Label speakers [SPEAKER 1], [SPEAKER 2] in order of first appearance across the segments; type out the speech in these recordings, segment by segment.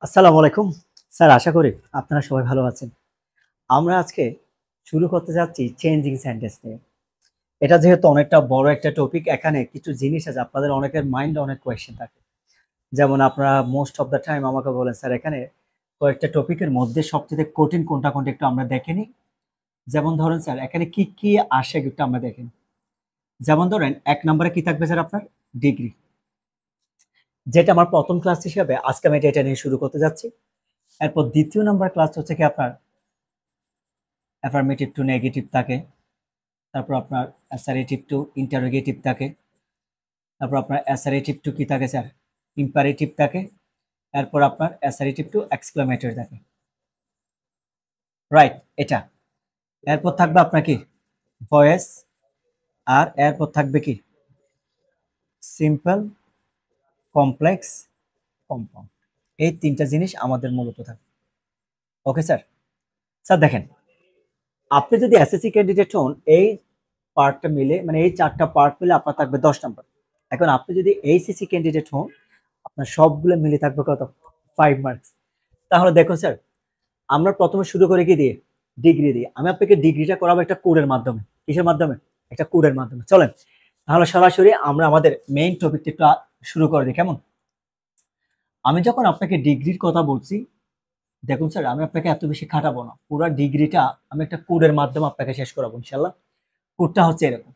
[SPEAKER 1] আসসালামু আলাইকুম স্যার, আশা করি আপনারা সবাই ভালো আছেন। আমরা আজকে শুরু করতে যাচ্ছি চেঞ্জিং সেন্টেন্স নিয়ে। এটা যেহেতু অনেকটা বড় একটা টপিক, এখানে কিছু জিনিস আছে আপনাদের অনেকের মাইন্ডে অনেক কোয়েশ্চেন থাকে। যেমন আপনারা মোস্ট অফ দ্য টাইম আমাকে বলেন, স্যার এখানে কয়েকটা টপিকের মধ্যে সবচেয়ে কঠিন কোনটা একটু আমরা দেখে নিই। যেমন ধরেন স্যার এখানে কি, কি আসে একটু আমরা দেখে নিই। যেমন ধরেন ১ নম্বরে কি থাকবে স্যার আপনার? ডিগ্রি। যেটা আমার ১ম ক্লাস হিসেবে আজকে আমি এটা নিয়ে শুরু করতে যাচ্ছি। এরপর ২য় নাম্বার ক্লাস হচ্ছে কি আপনার অ্যাফার্মেটিভ টু নেগেটিভ থাকে। তারপর আপনার অ্যাসারেটিভ টু ইন্টারোগেটিভ থাকে। তারপর আপনার অ্যাসারেটিভ টু কি থাকে স্যার? ইম্পারেটিভ থাকে। এরপর আপনার অ্যাসারেটিভ টু এক্সক্লেমেটরি থাকে। রাইট? এটা। এরপর থাকবে আপনার কি? ভয়েস। আর এরপর থাকবে কি? Simple, complex, compound. এই ৩ টা জিনিস আমাদের মূলত থাকে। Okay sir? স্যার দেখেন, আপনি যদি এসএসসি ক্যান্ডিডেট হন, এই পার্টটা মিলে মানে এই ৪ টা পার্ট মিলে আপনার থাকবে ১০ নাম্বার। এখন আপনি যদি এইচএসসি ক্যান্ডিডেট হন, আপনার সবগুলো মিলে থাকবে কত? 5 মার্কস। তাহলে দেখুন স্যার, আমরা প্রথমে শুরু করি কি দিয়ে? ডিগ্রি দিয়ে। আমি আপনাকে ডিগ্রিটা করাবো একটা কোডের মাধ্যমে। কিসের মাধ্যমে? একটা কোডের মাধ্যমে। চলেন তাহলে সরাসরি আমরা আমাদের মেইন টপিকটা একটু শুরু করে দিই, কেমন? আমি যখন আপনাকে ডিগ্রির কথা বলছি, দেখুন স্যার আমি আপনাকে এত বেশি খাটাবো না। পুরা ডিগ্রিটা আমি একটা কোডের মাধ্যমে আপনাকে শেষ করাবো ইনশাআল্লাহ। কোডটা হচ্ছে এরকম।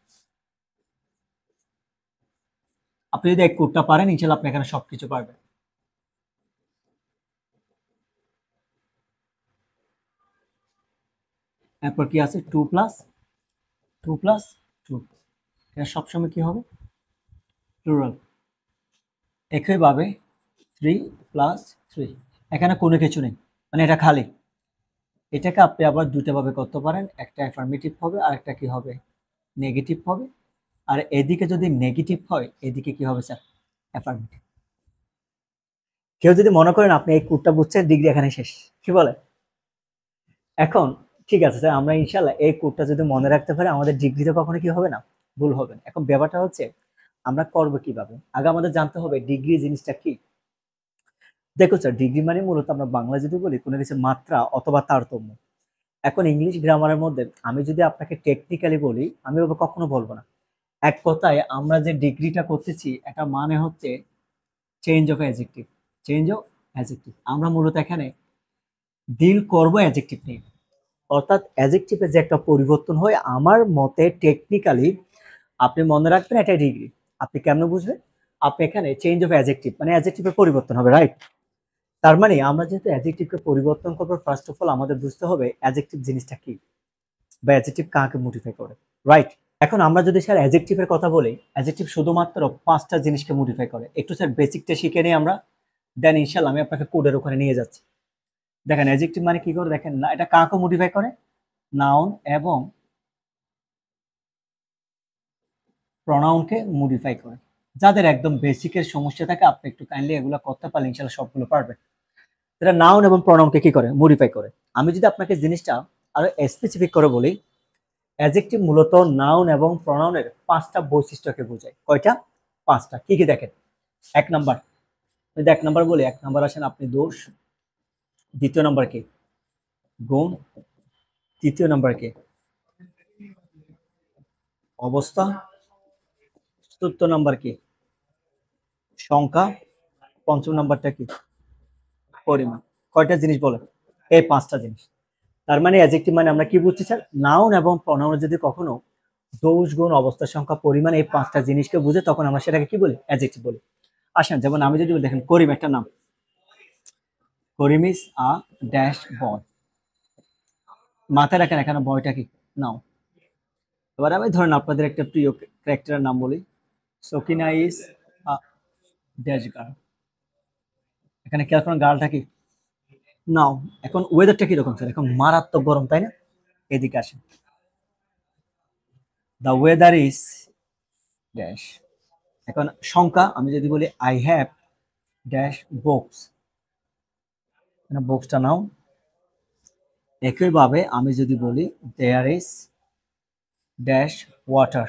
[SPEAKER 1] আপনি যদি এই কোডটা পারেন ইনশাআল্লাহ আপনি এখানে সবকিছু পারবেন। এরপর কি আছে? 2 প্লাস 2 প্লাস 2। এটা সবসময় কি হবে? প্লুরাল। একইভাবে 3 প্লাস 3। এখানে কোনো কিছু নেই, মানে এটা খালি। এটাকে আপনি আবার দুইটা ভাবে করতে পারেন। একটা অ্যাফার্মেটিভ হবে আর একটা কি হবে? নেগেটিভ হবে। আর এদিকে যদি নেগেটিভ হয়, এদিকে কি হবে স্যার? অ্যাফার্মেটিভ। কেউ যদি মনে করেন আপনি এই কোডটা বুঝছেন, ডিগ্রি এখানে শেষ। কি বলে? এখন ঠিক আছে স্যার, আমরা ইনশাআল্লাহ এই কোডটা যদি মনে রাখতে পারি আমাদের ডিগ্রিতে কখনো কি হবে না? ভুল হবে না। এখন ব্যাপারটা হচ্ছে আমরা করব কিভাবে? আগে আমাদের জানতে হবে ডিগ্রি জিনিসটা কি? দেখো স্যার, ডিগ্রি মানে মূলত আমরা বাংলা যদি বলি কোনো কিছু মাত্রা অথবা তারতম্য। এখন ইংলিশ গ্রামারের মধ্যে আমি যদি আপনাকে টেকনিক্যালি বলি, আমি ওভাবে কখনো বলবো না। এক কথায় আমরা যে ডিগ্রিটা করতেছি এটা মানে হচ্ছে change of adjective. Change of adjective. আমরা মূলত এখানে ডিল করব অ্যাডজেক্টিভ নিয়ে। অর্থাৎ অ্যাডজেক্টিভে যে একটা পরিবর্তন হয় আমার মতে টেকনিক্যালি আপনি মনে রাখবেন এটা ডিগ্রি। আপনি কেমনে বুঝবেন? আপনি এখানে চেঞ্জ অফ অ্যাডজেক্টিভ মানে অ্যাডজেক্টিভের পরিবর্তন হবে, রাইট? তার মানে আমরা যেহেতু অ্যাডজেক্টিভকে পরিবর্তন করবো, ফার্স্ট অফ অল আমাদের বুঝতে হবে অ্যাডজেক্টিভ জিনিসটা কি বা অ্যাডজেক্টিভ কাকে মডিফাই করে, রাইট? এখন আমরা যদি স্যার অ্যাডজেক্টিভের কথা বলি, অ্যাডজেক্টিভ শুধুমাত্র ৫টা জিনিসকে মডিফাই করে। একটু স্যার বেসিকটা শিখে নিই আমরা, দেন ইনশাআল্লাহ আমি আপনাকে কোডের ওখানে নিয়ে যাচ্ছি। দেখেন অ্যাডজেক্টিভ মানে কি করে, দেখেন না এটা কাকে মডিফাই করে? নাউন এবং প্রনাউনকে মডিফাই করে। যাদের একদম বেসিকের সমস্যা থাকে আপনি একটু কাইন্ডলি এগুলো করতে পারলে ইনশাআল্লাহ সবগুলো পারবেন। এটা নাউন এবং প্রনাউনকে কি করে? মডিফাই করে। আমি যদি আপনাকে জিনিসটা আরো স্পেসিফিক করে বলি, অ্যাডজেক্টিভ মূলত নাউন এবং প্রনাউনের ৫টা বৈশিষ্ট্যকে বোঝায়। কয়টা? ৫টা। কি কি দেখেন? ১ নাম্বার, যদি ১ নাম্বার বলি, ১ নাম্বার আসেন আপনি দোষ, ২য় নাম্বার কি? গুণ, ৩য় নাম্বার কি? অবস্থা, ৪র্থ নাম্বার কি? সংখ্যা, ৫ম নাম্বারটা কি? পরিমাণ। কয়টা জিনিস বলেন? এই ৫টা জিনিস। তার মানে অ্যাডজেক্টিভ মানে আমরা কি বুঝছি স্যার? নাউন এবং প্রনাউন যদি কখনো দোষ, গুণ, অবস্থা, সংখ্যা, পরিমাণ এই ৫টা জিনিসকে বুঝে তখন আমরা সেটাকে কি বলি? অ্যাডজেক্টিভ বলি। আসেন যেমন আমি যদি বলি, দেখেন করিম একটা নাম। করিম ইজ আ ড্যাশ বয়। মাথায় রাখেন এখানে বয়টা কি? নাও। এবার আমি ধরেন আপনাদের একটা প্রিয় ক্যারেক্টারের নাম বলি। Sakina is a dash girl. এখানে খেয়াল করেন গার্লটা কি? নাও। এখন ওয়েদারটা কিরকম স্যার? এখন মারাত্মক গরম, তাই না? এদিকে আসেন। The weather is dash. এখন সংখ্যা আমি যদি বলি আই হ্যাভ ড্যাশ বুকস, মানে বুকসটা নাও। একইভাবে আমি যদি বলি there is dash water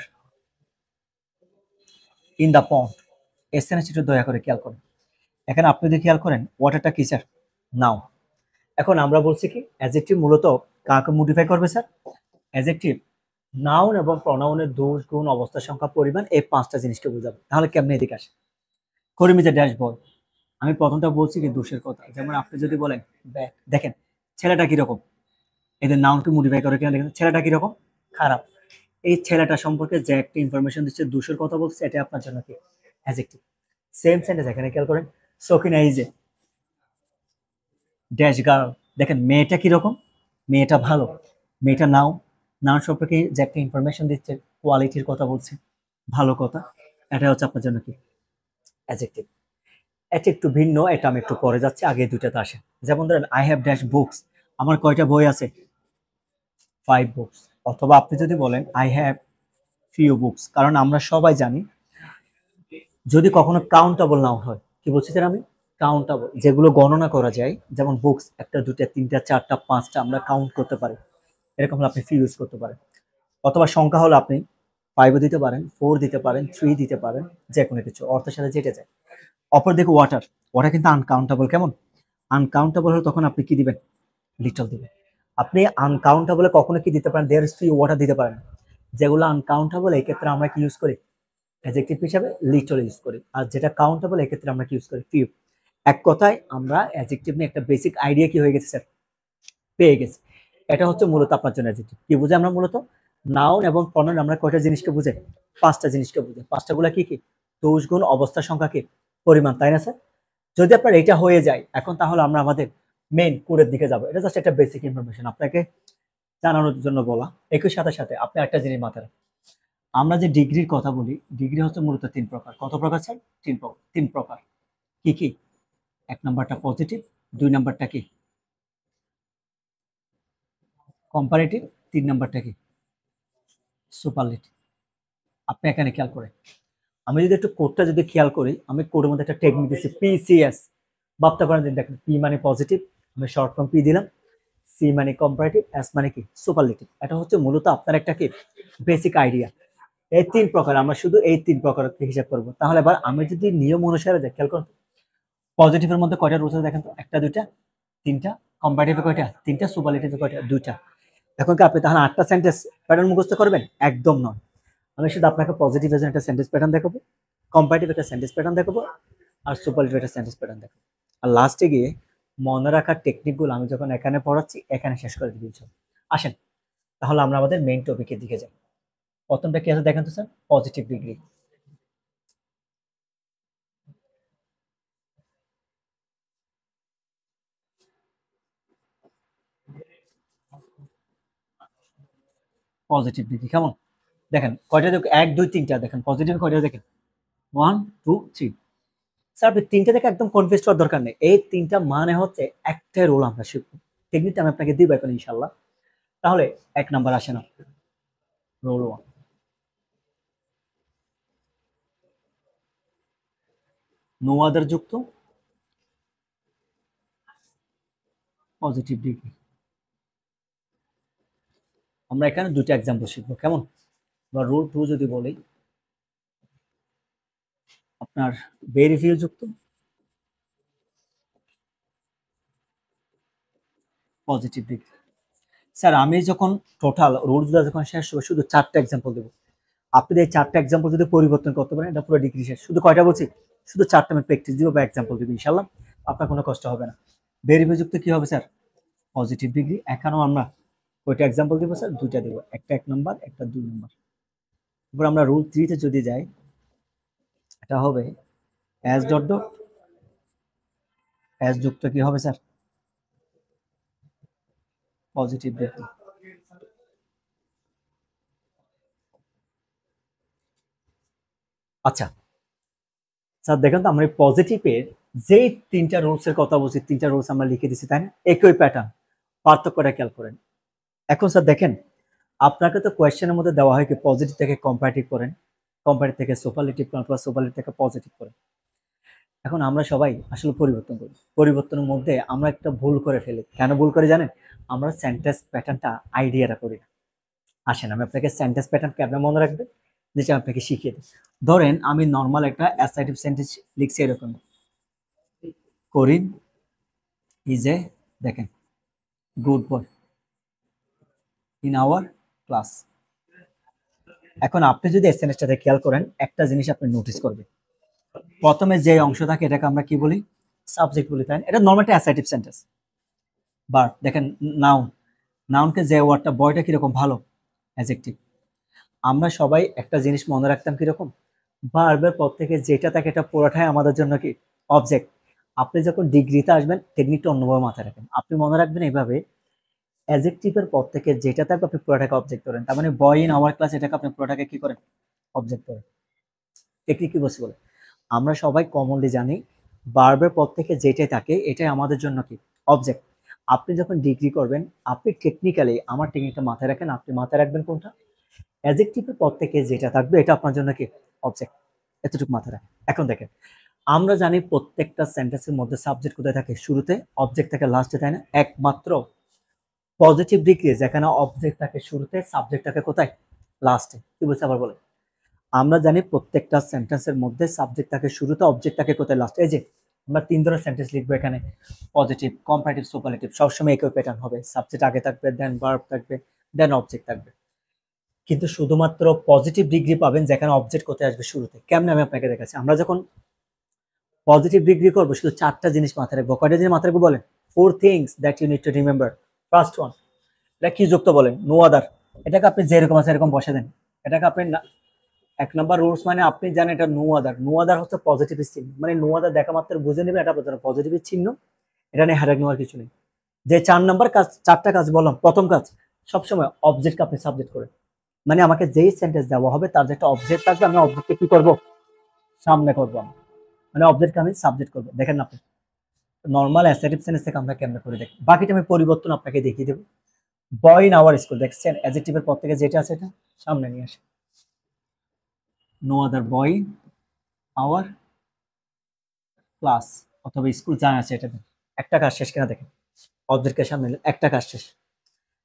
[SPEAKER 1] in the pond, এখানে একটু দয়া করে খেয়াল করেন। এখানে আপনি যদি খেয়াল করেন ওয়াটারটা কি স্যার? নাও। এখন আমরা বলছি কি অ্যাডজেক্টিভ মূলত কাকে মডিফাই করবে স্যার? অ্যাডজেক্টিভ নাউন এবং প্রনাউনের দোষ, গুণ, অবস্থা, সংখ্যা, পরিমাণ এই পাঁচটা জিনিসকে বোঝাবে। তাহলে কেমনে এদিকে আসে? করিম ইজ এ ড্যাশবোর্ড। আমি প্রথমটা বলছি কি দোষের কথা। যেমন আপনি যদি বলেন দেখেন ছেলেটা কিরকম, এদের নাউনকে মডিফাই করে কিনা দেখেন, ছেলেটা কিরকম খারাপ। এই ছেলেটা সম্পর্কে যে একটা ইনফরমেশন দিচ্ছে, দোষের কথা বলছে, এটা আপনার জন্য কি অ্যাডজেক্টিভ। সেম সেন্টেন্স এখানে খেয়াল করেন, Sakina is a dash girl. দেখেন মেয়েটা কিরকম, মেয়েটা ভালো। মেয়েটা নাউন সম্পর্কে যে একটা ইনফরমেশন দিচ্ছে, কোয়ালিটির কথা বলছে, ভালো কথা, এটা হচ্ছে আপনার জন্য কি অ্যাডজেক্টিভ। এটা একটু ভিন্ন, এটা আমি একটু পরে যাচ্ছি, আগে দুইটাতে আসে। যেমন ধরেন আই হ্যাভ ড্যাশ বুকস, আমার কয়টা বই আছে, 5 বুকস। অথবা আপনি যদি বলেন আই হ্যাভ ফিউ বুকস, কারণ আমরা সবাই জানি যদি কখনো কাউন্টেবল নাও হয়, কি বলছি স্যার আমি, কাউন্টেবল যেগুলো গণনা করা যায়, যেমন বুকস একটা দুটা তিনটা চারটা পাঁচটা আমরা কাউন্ট করতে পারি, এরকম হলে আপনি ফিউ ইউজ করতে পারেন। অথবা সংখ্যা হলে আপনি 5 দিতে পারেন, 4 দিতে পারেন, 3 দিতে পারেন, যে কোনো কিছু অর্থের সাথে যেটা যায়। অপর দিকে ওয়াটার, ওয়াটার কিন্তু আনকাউন্টেবল। কেমন আনকাউন্টেবল হলে তখন আপনি কি দিবেন, লিটল দিবেন। আপনি আনকাউন্টেবলে কখনো কি দিতে পারেন, দেয়ার ইজ ফিউ ওয়াটার দিতে পারেন। যেগুলো আনকাউন্টেবল এই ক্ষেত্রে আমরা কি ইউজ করি, অ্যাডজেক্টিভ হিসাবে লিটল ইউজ করি। আর যেটা কাউন্টেবল এই ক্ষেত্রে আমরা কি ইউজ করি, ফিউ। এক কথায় আমরা অ্যাডজেক্টিভ নিয়ে একটা বেসিক আইডিয়া কি হয়ে গেছে স্যার, পেয়ে গেছি। এটা হচ্ছে মূলত আপনার জন্য অ্যাডজেক্টিভ। কি বুঝে আমরা মূলত নাউন এবং প্রনাউন আমরা কয়টা জিনিসকে বুঝে, পাঁচটা জিনিসকে বুঝে। পাঁচটা গুলা কি কি, দোষ, গুণ, অবস্থা, সংখ্যা, কি পরিমাণ, তাই না স্যার? যদি আপনার এটা হয়ে যায় এখন, তাহলে আমরা আমাদের মেইন কোডের দিকে যাব। এটা জাস্ট একটা বেসিক ইনফরমেশন আপনাকে জানানোর জন্য বলা। একই সাথে সাথে আপনি একটা জিনিস মাথায় রাখবেন, আমরা যে ডিগ্রির কথা বলি, ডিগ্রি হচ্ছে মূলত 3 প্রকার। কত প্রকার স্যার? 3 প্রকার। 3 প্রকার কি কি? 1 নাম্বারটা পজিটিভ, 2 নাম্বারটা কি কম্পারেটিভ, 3 নাম্বারটা কি সুপারলেটিভ। আপনি এখানে খেয়াল করেন, আমি যদি একটু কোডটা যদি খেয়াল করি, আমি কোডের মধ্যে একটা টেকনিক দিচ্ছি পিসিএস। ভাবতে পারেন যে দেখেন, পি মানে পজিটিভ, আমি শর্ট ফর্ম পি দিলাম, সি মানে কম্পারেটিভ, এস মানে কি সুপারলেটিভ। এটা হচ্ছে মূলত আপনার একটা কি বেসিক আইডিয়া। এই 3 প্রকার আমরা শুধু এই 3 প্রকার হিসাব করবো। তাহলে এবার আমি যদি নিয়ম অনুসারে যাই, খেয়াল করুন পজিটিভের মধ্যে কয়টা রুলস আছে দেখেন তো, একটা দুইটা তিনটা, কম্পারেটিভে কয়টা, তিনটা, সুপারলেটিভে কয়টা, দুইটা। এখন কি আপনি তাহলে 8টা সেন্টেন্স প্যাটার্ন মুখস্থ করবেন? একদম নয়। আমি শুধু আপনাকে পজিটিভ এর একটা সেন্টেন্স প্যাটার্ন দেখাবো, কম্পারেটিভ একটা সেন্টেন্স প্যাটার্ন দেখাবো, আর সুপারলেটিভ একটা সেন্টেন্স প্যাটার্ন দেখাবো। আর লাস্টে গিয়ে মনে রাখার টেকনিকগুলো আমি যখন এখানে পড়াচ্ছি এখানে শেষ করে দিয়েছি। আসেন তাহলে আমরা আমাদের মেইন টপিকের দিকে যাই। প্রথমটা কি আছে দেখেন তো sir, positive degree. Positive degree কেমন দেখেন, কয়টা দেখো, 1 2 3টা দেখেন, পজিটিভ কয়টা দেখেন, 1 2 3। স্যার আপনি 3টা দেখে একদম কনফিউজ হওয়ার দরকার নেই, এই 3টা মানে হচ্ছে একটাই রোল আমরা শিখবো। টেকনিকটা আমি আপনাকে দিব এখন ইনশাল্লাহ। তাহলে 1 নাম্বার আসে না, রোল 1, নো আদার যুক্ত পজিটিভ ডিগ্রি। আমরা এখানে 2টা এক্সাম্পল শিখবো কেমন। বা রুল 2 যদি বলি, আপনার ভেরিফিউ যুক্ত পজিটিভ ডিগ্রি। স্যার আমি যখন টোটাল রুলসগুলো যখন শেষ হবে শুধু 4টা এক্সাম্পল দেবো, আপনি এই 4টা এক্সাম্পল যদি পরিবর্তন করতে পারেন এটা পুরো ডিগ্রি শেষ। শুধু কয়টা বলছি, শুধু 4টা আমি প্র্যাকটিস দিব বা এক্সাম্পল দিব ইনশাল্লাহ, আপনার কোনো কষ্ট হবে না। ভেরিফিউ যুক্ত কি হবে স্যার, পজিটিভ ডিগ্রি। এখানেও আমরা কয়টা এক্সাম্পল দিব স্যার, 2টা দিব, একটা 1 নাম্বার, একটা 2 নাম্বার। এবার আমরা রুল 3 তে যদি যাই, এটা হবে অ্যাজ ডট ডট অ্যাজ যুক্ত কি হবে স্যার, পজিটিভ ডিগ্রি। আচ্ছা স্যার দেখেন তো, আমরা পজিটিভের যেই 3টা রুলস এর কথা বলছি, 3টা রুলস আমরা লিখে দিচ্ছি তাই না, একই প্যাটার্ন, পার্থক্যটা খেয়াল করেন। এখন স্যার দেখেন, আপনাকে তো কোয়েশ্চেনের মধ্যে দেওয়া হয় কি পজিটিভ থেকে কম্পারেটিভ করেন, কম্পারেটিভ থেকে সুপারলেটিভ করেন, প্লাস সুপারলেটিভ থেকে পজিটিভ করেন। এখন আমরা সবাই আসলে পরিবর্তন করি, পরিবর্তনের মধ্যে আমরা একটা ভুল করে ফেলি। কেন ভুল করে জানেন, আমরা সেন্টেন্স প্যাটার্নটা আইডিয়াটা করি না। আসেন আমি আপনাকে সেন্টেন্স প্যাটার্ন কেমন মনে রাখবে, যেটা আপনাকে শিখিয়ে দিই। ধরেন আমি নর্মাল একটা অ্যাসার্টিভ সেন্টেন্স লিখছি এরকম, করিম ইজ এ দেখেন good boy in our class. এখন আপনি যদি এই সেন্টেন্সটাতে খেয়াল করেন, একটা জিনিস আপনি নোটিস করবেন, প্রথমে যে অংশ থাকে এটাকে আমরা কি বলি? সাবজেক্ট বলি, তাই না? এটা নরমাল একটা অ্যাসার্টিভ সেন্টেন্স। বার দেখেন নাউন, নাউনকে যে ওয়ার্ডটা, বয়টা কিরকম? ভালো, অ্যাডজেক্টিভ। আমরা সবাই একটা জিনিস মনে রাখতাম কিরকম, ভার্বের পর থেকে যেটা থাকে এটা পুরোটাই আমাদের জন্য কি? অবজেক্ট। আপনি যখন ডিগ্রিতে আসবেন টেকনিকটা অন্যভাবে মাথায় রাখেন, আপনি মনে রাখবেন এইভাবে, অ্যাডজেক্টিভের পর থেকে যেটা থাকবে আপনি পুরোটাকে অবজেক্ট করেন। তার মানে বয় ইন আওয়ার ক্লাস, এটাকে আপনি পুরোটাকে কি করেন? অবজেক্ট করেন। টেকনিক কি বলছি বলে, আমরা সবাই কমনলি জানি ভার্বের পর থেকে যেটাই থাকে এটাই আমাদের জন্য কি? অবজেক্ট। আপনি যখন ডিগ্রি করবেন, আপনি টেকনিক্যালি আমার টেকনিকটা মাথায় রাখেন, আপনি মাথায় রাখবেন কোনটা? অ্যাডজেক্টিভের পর থেকে যেটা থাকবে এটা আপনার জন্য কি? অবজেক্ট। এতটুকু মাথায় রাখেন। এখন দেখেন, আমরা জানি প্রত্যেকটা সেন্টেন্সের মধ্যে সাবজেক্ট কোথায় থাকে? শুরুতে। অবজেক্ট থাকে লাস্টে, তাই না? একমাত্র পজিটিভ ডিগ্রি যেখানে অবজেক্ট থাকে শুরুতে, সাবজেক্ট থাকে কোথায়? লাস্টে। কি বলছে আবার বলে, আমরা জানি প্রত্যেকটা সেন্টেন্সের মধ্যে সাবজেক্ট থাকে শুরুতে, অবজেক্ট থাকে কোথায়? লাস্টে। এই যে আমরা তিন ধরনের সেন্টেন্স লিখবো এখানে, পজিটিভ, কম্পারেটিভ, সুপারলেটিভ, সবসময় একই প্যাটার্ন হবে, সাবজেক্ট আগে থাকবে, দেন ভার্ব থাকবে, দেন অবজেক্ট থাকবে। কিন্তু শুধুমাত্র পজিটিভ ডিগ্রি পাবেন যেখানে অবজেক্ট কোথায় আসবে? শুরুতে। কেমনে? আমি আপনাকে দেখাচ্ছি। আমরা যখন পজিটিভ ডিগ্রি করবো শুধু চারটা জিনিস মাথায় রাখবো। কয়টা জিনিস মাথায় রাখবো বলেন? 4 things that you need to remember. First one, এটা কি যুক্ত বলেন? No other. এটাকে আপনি যেরকম আছে এরকম বসে দেন। এটাকে আপনি এক নাম্বার রুলস, মানে আপনি জানেন এটা নো আদার। নো আদার হচ্ছে পজিটিভ চিহ্ন, মানে নো আদার দেখা মাত্র বুঝে নেবেন এটা পজিটিভ চিহ্ন, এটা নিয়ে হারাক নেওয়ার কিছু নেই। যে 4 নাম্বার কাজ, চারটা কাজ বললাম, প্রথম কাজ সবসময় অবজেক্টকে আপনি সাবজেক্ট করেন, মানে আমাকে যেই সেন্টেন্স দেওয়া হবে তার যে একটা অবজেক্ট থাকবে, আমি অবজেক্টকে কি করব? সামনে করবো আমি, মানে অবজেক্টকে আমি সাবজেক্ট করবো। দেখেন না আপনি নর্মাল অ্যাসার্টিভ সেন্টেন্স থেকে আমরা কেমনে করে দেখি, বাকিটা আমি পরিবর্তন আপনাকে দেখিয়ে দেবো। বয় ইন আওয়ার স্কুল, দেখছেন অ্যাডজেক্টিভের পর থেকে যেটা আছে এটা সামনে নিয়ে আসে। No other boy in our class অথবা স্কুল যা আছে এটা দেন। একটা কাজ শেষ কিনা দেখেন, অবজেক্টের সামনে একটা কাজ শেষ।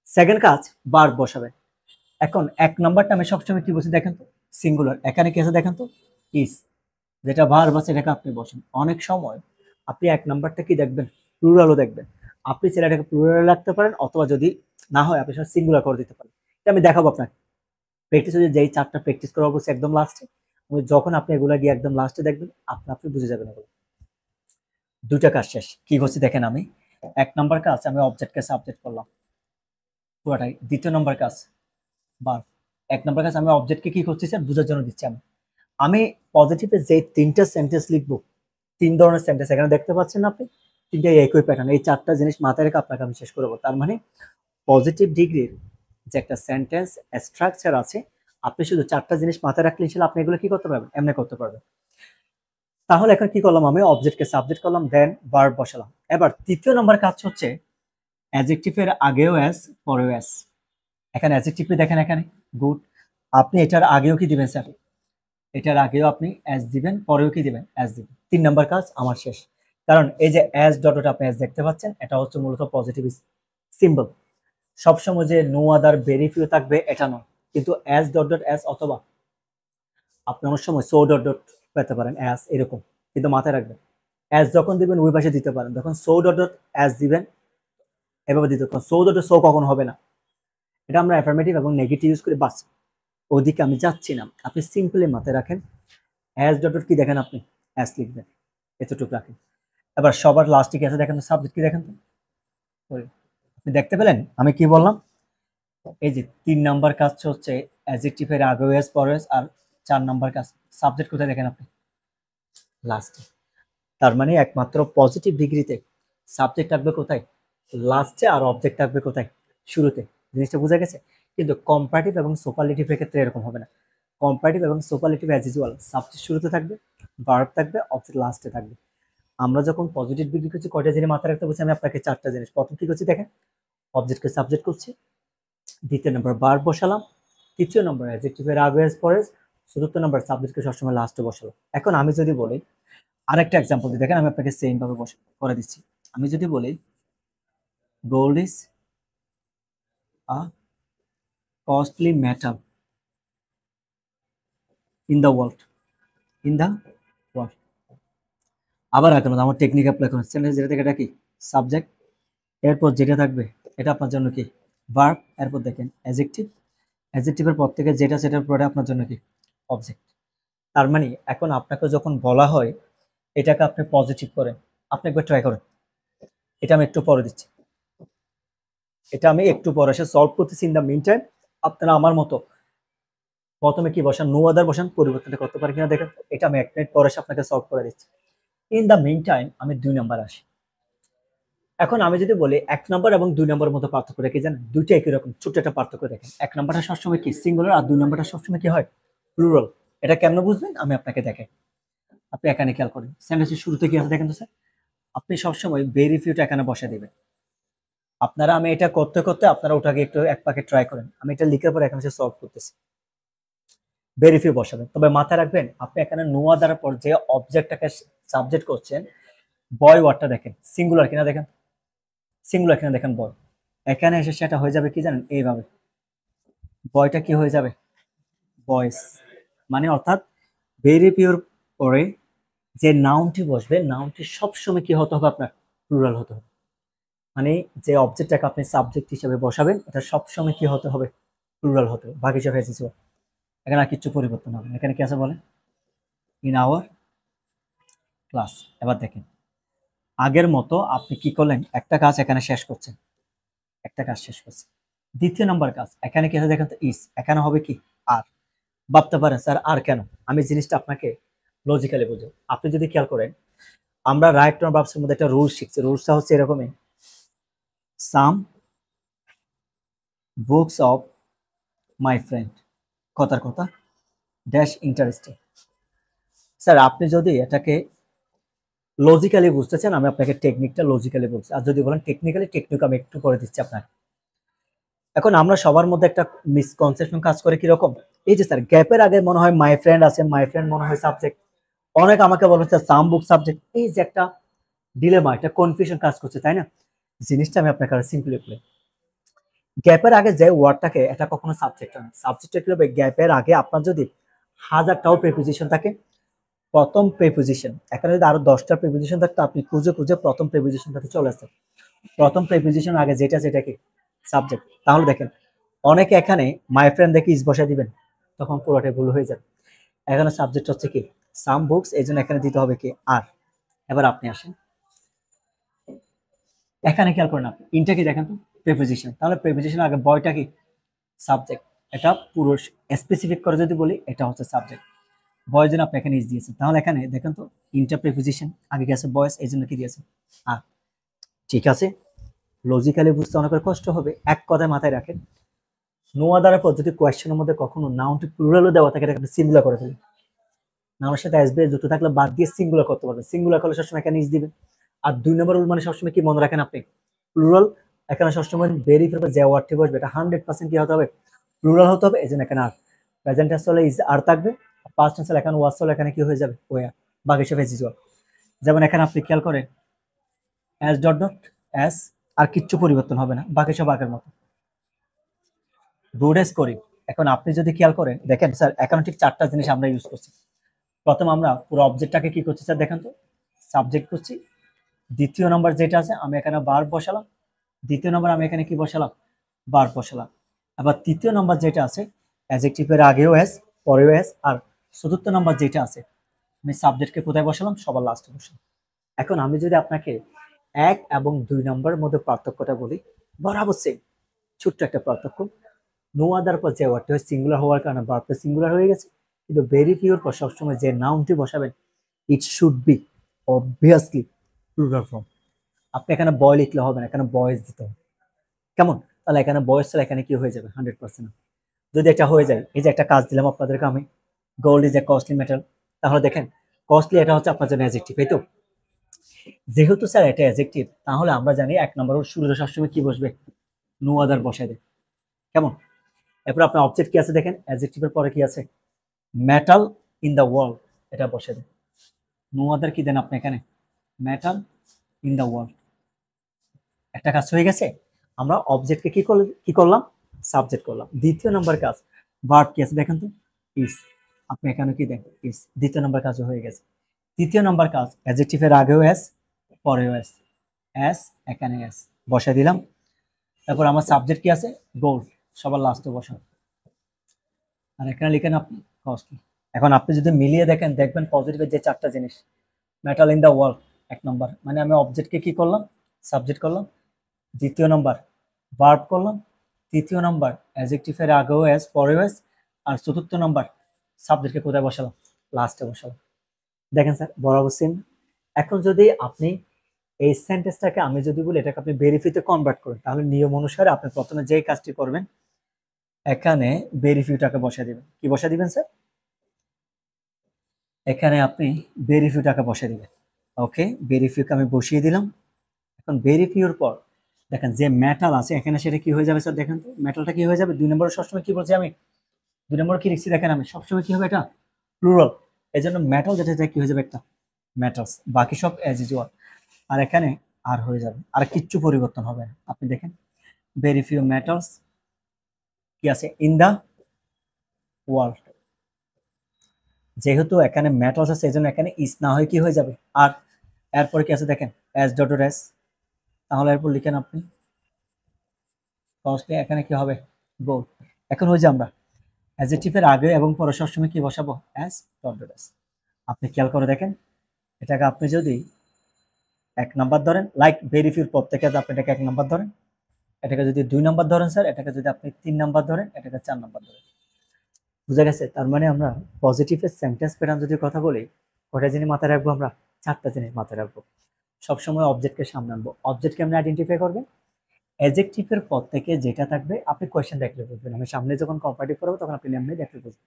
[SPEAKER 1] সেকেন্ড কাজ, ভার্ব বসাবেন। এখন এক নাম্বারটা আমি সবসময় কি বলছি দেখেন তো? সিঙ্গুলার। এখানে কি আছে দেখেন তো? ইজ। যেটা ভার্ব আছে এটাকে আপনি বসেন। অনেক সময় আপনি এক নাম্বারটা কি দেখবেন? প্লুরালও দেখবেন। আপনি ছেলেটাকে প্লুরাল রাখতে পারেন, অথবা যদি না হয় আপনি সিঙ্গুলার করে দিতে পারেন। এটা আমি দেখাবো আপনাকে প্র্যাকটিস, হচ্ছে যেই চারটা প্র্যাকটিস করা বলছে একদম লাস্টে, যখন আপনি এগুলা গিয়ে একদম লাস্টে দেখবেন আপনি বুঝে যাবেন এগুলো। দুইটা কাজ শেষ। কি করছি দেখেন, আমি এক নাম্বার কাজ আমি অবজেক্টকে সাবজেক্ট করলাম পুরোটাই। দ্বিতীয় নম্বর কাজ ভার্ব। এক নাম্বার কাজ আমি অবজেক্টকে কি করছি স্যার? বোঝার জন্য দিচ্ছি। আমি পজিটিভে যে তিনটা সেন্টেন্স লিখবো, তিন ধরনের সেন্টেন্স এখানে দেখতে পাচ্ছেন আপনি, তিনটা একই প্যাটার্ন। এই চারটা জিনিস মাথায় রেখে আপনাকে আমি শেষ করবো। তার মানে পজিটিভ ডিগ্রির যে একটা সেন্টেন্স স্ট্রাকচার আছে, আপনি শুধু চারটা জিনিস মাথায় রাখলে ইনশাআল্লাহ আপনি এগুলো কি করতে পারবেন? এমনি করতে পারবেন। তাহলে এখন কি করলাম, আমি অবজেক্টকে সাবজেক্ট করলাম, দেন ভার্ব বসালাম। এবার তৃতীয় নম্বর কাজ হচ্ছে অ্যাডজেক্টিভের আগেও অ্যাস, পরেও অ্যাস। এখানে অ্যাডজেক্টিভ দেখেন, এখানে গুড, আপনি এটার আগেও কি দিবেন স্যার? এটার আগেও আপনি অ্যাস দিবেন, পরেও কি দিবেন? অ্যাস দিবেন। 3 নাম্বার কাজ আমার শেষ। কারণ এই যে অ্যাস ডট ডট আপনি অ্যাস দেখতে পাচ্ছেন, এটা হচ্ছে মূলত পজিটিভ সিম্বল। সবসময় যে নো আদার ভেরি ফিউ থাকবে এটা নয়, কিন্তু অ্যাস ডট ডট অ্যাস, অথবা আপনি অনেক সময় সো ডট ডট পেতে পারেন অ্যাস এরকম। কিন্তু মাথায় রাখবেন অ্যাস যখন দিবেন ওই পাশে দিতে পারেন, যখন সো ডট ডট অ্যাস দিবেন এভাবে দিতে পারেন। সো ডট সো কখনো হবে না, এটা আমরা অ্যাফার্মেটিভ এবং নেগেটিভ ইউজ করি, বাস ওদিকে আমি যাচ্ছি না। আপনি সিম্পলি মাথায় রাখেন অ্যাস ডট ডট কি দেখেন, আপনি অ্যাস লিখবেন, এতটুকু রাখেন। এবার সবার লাস্টে কি আছে দেখেন তো? সাবজেক্ট কি দেখেন তো? Sorry, আপনি দেখতে পেলেন আমি কি বললাম? এই যে 3 নাম্বার কাজ হচ্ছে অ্যাডজেক্টিভের আগে এস পরে এস, আর 4 নাম্বার কাজ সাবজেক্ট কোথায় দেখেন আপনি? লাস্টে। তার মানে একমাত্র পজিটিভ ডিগ্রিতে সাবজেক্ট থাকবে কোথায়? লাস্টে, আর অবজেক্ট থাকবে কোথায়? শুরুতে। জিনিসটা বোঝা গেছে? কিন্তু কম্পারেটিভ এবং সুপারলেটিভের ক্ষেত্রে এরকম হবে না। কম্পারেটিভ এবং সুপারলেটিভ অ্যাজ ইউজুয়াল সাবজেক্ট শুরুতে থাকবে, ভার্ব থাকবে, অবজেক্ট লাস্টে থাকবে। আমরা যখন পজিটিভ ডিগ্রি করছি কয়টা জিনিস মাথায় রাখতে বলছি? আমি আপনাকে চারটা জিনিস। প্রথম কি করছি দেখেন, অবজেক্টকে সাবজেক্ট করছি, দ্বিতীয় নম্বর ভার্ব বসালাম, তৃতীয় নম্বর অ্যাডজেক্টিভের আগে পরে, চতুর্থ নম্বর সাবজেক্টকে সবসময় লাস্টে বসালাম। এখন আমি যদি বলি আরেকটা এক্সাম্পল দিই, দেখেন আমি আপনাকে সেম ভাবে করে দিচ্ছি। আমি যদি বলি gold is a costly metal in the world, in the world. আবার এখন আমার টেকনিক অ্যাপ্লাই করুন, সেন্টেন্স যেটা থেকে এটা কি সাবজেক্ট, এরপর যেটা থাকবে এটা আপনার জন্য কি ভার্ব, এরপর দেখেন অ্যাডজেক্টিভ, অ্যাডজেক্টিভের পর থেকে যেটা সেটার পরে আপনার জন্য কি অবজেক্ট। তার মানে এখন আপনাকে যখন বলা হয় এটাকে আপনি পজিটিভ করেন, আপনি একবার ট্রাই করেন। এটা আমি একটু পরে দিচ্ছি, এটা আমি একটু পরে এসে সলভ করতেছি। ইন দ্য মিন টাইম আপনারা আমার মতো প্রথমে কি বসান, নো আদার বসান, পরিবর্তনটা করতে পারি কিনা দেখেন। এটা আমি 1 মিনিট পরে এসে আপনাকে সলভ করে দিচ্ছি। ইন দ্য মিন টাইম আমি 2 নাম্বার আসি। এখন আমি যদি বলি 1 নাম্বার এবং 2 নাম্বারের মধ্যে পার্থক্য রেখে জানেন, দুইটা একই রকম, ছোট্ট একটা পার্থক্য দেখেন। 1 নাম্বারটা সবসময় কি সিঙ্গুলার, আর 2 নাম্বারটা সবসময় কি হয় প্লুরাল। এটা কেমনে বুঝবেন আমি আপনাকে দেখাই। আপনি এখানে খেয়াল করেন, সেন্টেন্সের শুরুতে কি আছে দেখেন তো স্যার। আপনি সবসময় ভেরি ফিউটা এখানে বসে দিবেন। আপনারা আমি এটা করতে করতে আপনারা ওটাকে একটু এক পাকে ট্রাই করেন। আমি এটা লিখার পর এখানে সলভ করতেছি। ভেরি ফিউ বসাবেন, তবে মাথায় রাখবেন আপনি এখানে নো আদার পর যে অবজেক্টটাকে সাবজেক্ট করছেন, বয় ওয়ার্ডটা দেখেন সিঙ্গুলার কিনা দেখেন, সিঙ্গুলার কিনা দেখেন বয়। এখানে এসে সেটা হয়ে যাবে কি জানেন, এইভাবে বয়টা কি হয়ে যাবে বয়েস। মানে অর্থাৎ ভেরি পিওর পরে যে নাউনটি বসবে, নাউনটি সবসময় কি হতে হবে আপনার প্লুরাল হতে হবে। মানে যে অবজেক্টটাকে আপনি সাবজেক্ট হিসেবে বসাবেন এটা সবসময় কি হতে হবে প্লুরাল হতে হবে, বাকি সব এসেছে। এখানে আর কিছু পরিবর্তন হবে না। এখানে কি আছে বলেন, ইন আওয়ার ক্লাস। এবার দেখেন আগের মতো আপনি কি করলেন, একটা কাজ এখানে শেষ করছেন, একটা কাজ শেষ করছেন। দ্বিতীয় নম্বর কাজ এখানে কি আছে দেখেন তো, ইস, এখানে হবে কি আর। ভাবতে পারেন স্যার আর কেন, আমি জিনিসটা আপনাকে লজিক্যালি বুঝো। আপনি যদি খেয়াল করেন আমরা রাইট নাম্বার ভার্বসের মধ্যে একটা রুল শিখছি, রুলসটা হচ্ছে এরকমই, some books of my friend, কথার কথা ড্যাশ ইন্টারেস্টিং। স্যার আপনি যদি এটাকে লজিক্যালি বুঝতে চান আমি আপনাকে টেকনিকটা লজিক্যালি বলছি, আর যদি বলেন টেকনিক্যালি, টেকনিক আমি একটু করে দিচ্ছি আপনাকে। এখন আমরা সবার মধ্যে একটা মিসকনসেপশন কাজ করে কিরকম, এই যে স্যার গ্যাপের আগে মনে হয় মাই ফ্রেন্ড আছে, মাই ফ্রেন্ড মনে হয় সাবজেক্ট, অনেক আমাকে বলে স্যার সাম বুক সাবজেক্ট। এই যে একটা ডিলেমা, একটা কনফিউশন কাজ করছে, তাই না? জিনিসটা আমি আপনাকে সিম্পলি বলি, গ্যাপের আগে যে ওয়ার্ডটাকে এটা কখনো সাবজেক্ট হয় না। সাবজেক্টটা কি হবে, গ্যাপের আগে আপনার যদি হাজারটাও প্রিপোজিশন থাকে, প্রথম প্রিপোজিশন, এখানে যদি আরো 10টা প্রিপোজিশন থাকতো আপনি খুঁজে খুঁজে প্রথম প্রিপোজিশনটাতে চলে আসতেন। প্রথম প্রিপোজিশন আগে যেটা সেটা কি সাবজেক্ট। তাহলে দেখেন অনেকে এখানে মাই ফ্রেন্ড দেখে ইস বসা দিবেন, তখন পুরোটাই ভুল হয়ে যাবে। এখানে সাবজেক্ট হচ্ছে কি সাম বুকস, এই জন্য এখানে দিতে হবে কি আর। এবার আপনি আসেন এখানে খেয়াল করেন, আপনি ইনটা কি দেখেন তো প্রিপোজিশন, তাহলে প্রিপোজিশন আগে বয়টা কি সাবজেক্ট, এটা পুরো স্পেসিফিক করে যদি বলি এটা হচ্ছে সাবজেক্ট। বয়ের জন্য আপনি এখানে ইজ দিয়েছেন, তাহলে এখানে দেখেন তো ইনটা প্রিপোজিশন আগে গেছে বয়েস, এই জন্য কি দিয়েছেন আর। ঠিক আছে, লজিক্যালি বুঝতে অনেকের কষ্ট হবে, এক কথায় মাথায় রাখেন, নো আদার পর যদি কোয়েশ্চেনের মধ্যে কখনো নাউনটি প্লুরালও দেওয়া থাকে এটা সিঙ্গুলার করে ফেলি। নাউনের সাথে এসবে যুক্ত থাকলে বাদ দিয়ে সিঙ্গুলার করতে পারবে, সিঙ্গুলার করলে সবসময় এখানে ইজ দিবেন। আর 2 নম্বর রুল মানে সবসময় কি মনে রাখেন আপনি প্লুরাল, এখানে সবসময় ভেরি ফিউর যে ওয়ার্ডটি বসবে এটা 100% কি হতে হবে প্লুরাল হতে হবে, এই জন্য এখানে আর। প্রেজেন্ট টেন্স হলে ইজ আর থাকবে, পাস্ট টেন্স হলে এখানে ওয়াজ হলে এখানে কি হয়ে যাবে ওয়া, বাকি সব এজ ইউজুয়াল। যেমন এখানে আপনি খেয়াল করেন এস ডট ডট এস, আর কিচ্ছু পরিবর্তন হবে না, বাকি সব আগের মতো। রুডেস করি, এখন আপনি যদি খেয়াল করেন দেখেন স্যার এখানে ঠিক 4টা জিনিস আমরা ইউজ করছি। প্রথম আমরা পুরো অবজেক্টটাকে কি করছি স্যার দেখেন তো সাবজেক্ট করছি। দ্বিতীয় নম্বর যেটা আছে আমি এখানে ভার্ব বসালাম, দ্বিতীয় নম্বর আমি এখানে কি বসালাম ভার্ব বসালাম। আবার তৃতীয় নম্বর যেটা আছে অ্যাডজেক্টিভের আগেও এস পরেও এস, আর চতুর্থ নম্বর যেটা আছে আমি সাবজেক্টকে কোথায় বসালাম সবার লাস্টে বসালাম। এখন আমি যদি আপনাকে 1 এবং 2 নম্বরের মধ্যে পার্থক্যটা বলি, বরাবর সেম, ছোট্ট একটা পার্থক্য। নো আদার পর যে ওয়ার্ডটা সিঙ্গুলার হওয়ার কারণে ভার্বটা সিঙ্গুলার হয়ে গেছে, কিন্তু ভেরি ফিউর পর সবসময় যে নাউনটি বসাবেন it should be obviously plural form. আপনি এখানে বয় লিখলে হবে না, এখানে বয়েজ দিতে হবে। কেমন, তাহলে এখানে বয়েজ ছাড়া এখানে কি হয়ে যাবে 100%। যদি এটা হয়ে যায়, এই যে একটা কাজ দিলাম আপনাদেরকে আমি, gold is a costly metal, তাহলে দেখেন কস্টলি এটা হচ্ছে আপনার জন্য অ্যাডজেক্টিভ, এই তো। যেহেতু স্যার এটা অ্যাডজেক্টিভ তাহলে আমরা জানি 1 নম্বর শুরুতে সবসময় কি বসবে নো আদার বসাই দেয়। কেমন, এরপর আপনার অবজেক্ট কি আছে দেখেন, অ্যাডজেক্টিভের পরে কি আছে মেটাল ইন দ্য ওয়ার্ল্ড, এটা বসে দেন। নো আদার কি দেন আপনি এখানে মেটাল ইন দ্য ওয়ার্ল্ড। একটা কাজ হয়ে গেছে, আমরা অবজেক্টকে কি করলাম সাবজেক্ট করলাম। দ্বিতীয় নম্বর কাজ ভার্ব কি আছে দেখেন তো ইস, আপনি এখানে কি দেন ইস, দ্বিতীয় নম্বর কাজও হয়ে গেছে। তৃতীয় নম্বর কাজ অ্যাডজেক্টিভের আগেও এস পরেও এস, এস, এখানে এস বসাই দিলাম। তারপর আমার সাবজেক্ট কি আছে, গোল্ড, সবার লাস্টে বসান। আর এখানে লিখেন আপনি কস্টলি। এখন আপনি যদি মিলিয়ে দেখেন, দেখবেন পজিটিভের যে চারটা জিনিস, মেটাল ইন দ্য ওয়ার্ল্ড 1 নম্বর, মানে আমি অবজেক্টকে কি করলাম, সাবজেক্ট করলাম। দ্বিতীয় নম্বর ভার্ব করলাম। তৃতীয় নম্বর অ্যাডজেক্টিভের আগেও এস, পরেও এস। আর চতুর্থ নম্বর সাবজেক্টকে কোথায় বসালাম, লাস্টে বসালাম। দেখেন স্যার বরাবর সেম। এখন যদি আপনি এই সেন্টেন্সটাকে আমি যদি বলি এটাকে আপনি ভেরিফিতে কনভার্ট করেন, তাহলে নিয়ম অনুসারে আপনি প্রথমে যেই কাজটি করবেন, এখানে ভেরিফিউটাকে বসিয়ে দিবেন। কি বসিয়ে দিবেন স্যার, এখানে আপনি ভেরিফিউটাকে বসিয়ে দিবেন। ওকে, ভেরিফিউকে আমি বসিয়ে দিলাম। এখন ভেরিফিউর পর দেখেন যে মেটাল আছে এখানে, সেটা কি হয়ে যাবে স্যার, দেখেন তো মেটালটা কি হয়ে যাবে। 2 নম্বরে সবসময় কি বলছি আমি, 2 নম্বরে কি লিখছি দেখেন, আমি সবসময় কি হবে, এটা প্লুরাল। এই জন্য মেটাল যেটা কি হয়ে যাবে, একটা মেটালস, বাকি সব অ্যাজ ইউজুয়াল। আর এখানে আর হয়ে যাবে, আর কিচ্ছু পরিবর্তন হবে না। আপনি দেখেন ভেরি ফিউ মেটালস কি আছে ইন দা ওয়ার্ল্ড, যেহেতু এখানে মেটালস আছে এই জন্য এখানে ইস না হয় কি হয়ে যাবে। আর এরপরে কি আছে দেখেন, এস ডট এস, তাহলে এরপর লিখেন আপনি ফার্স্টে এখানে কি হবে, গোল্ড। এখন ওই যে আমরা অ্যাডজেক্টিভের আগে এবং পরে সবসময় কি বসাবো, এস ডট এস। আপনি খেয়াল করে দেখেন, এটাকে আপনি যদি 1 নাম্বার ধরেন, লাইক ভেরিফিউর পর থেকে আপনি এটাকে 1 নাম্বার ধরেন, এটাকে যদি 2 নাম্বার ধরেন স্যার, এটাকে যদি আপনি 3 নাম্বার ধরেন, এটাকে 4 নাম্বার ধরেন। বুঝা গেছে? তার মানে আমরা পজিটিভের সেন্টেন্স প্যাটার্ন যদি কথা বলি, কয়টা জিনিস মাথায় রাখবো আমরা, 4টা জিনিস মাথায় রাখবো। সবসময় অবজেক্টকে সামনে আনবো। অবজেক্টকে আপনি আইডেন্টিফাই করবেন, অ্যাডজেক্টিভের পর থেকে যেটা থাকবে আপনি কোয়েশ্চেন দেখলে বুঝবেন। আমি সামনে যখন কম্পারেটিভ করবো তখন আপনি এমনি দেখলে বুঝবেন।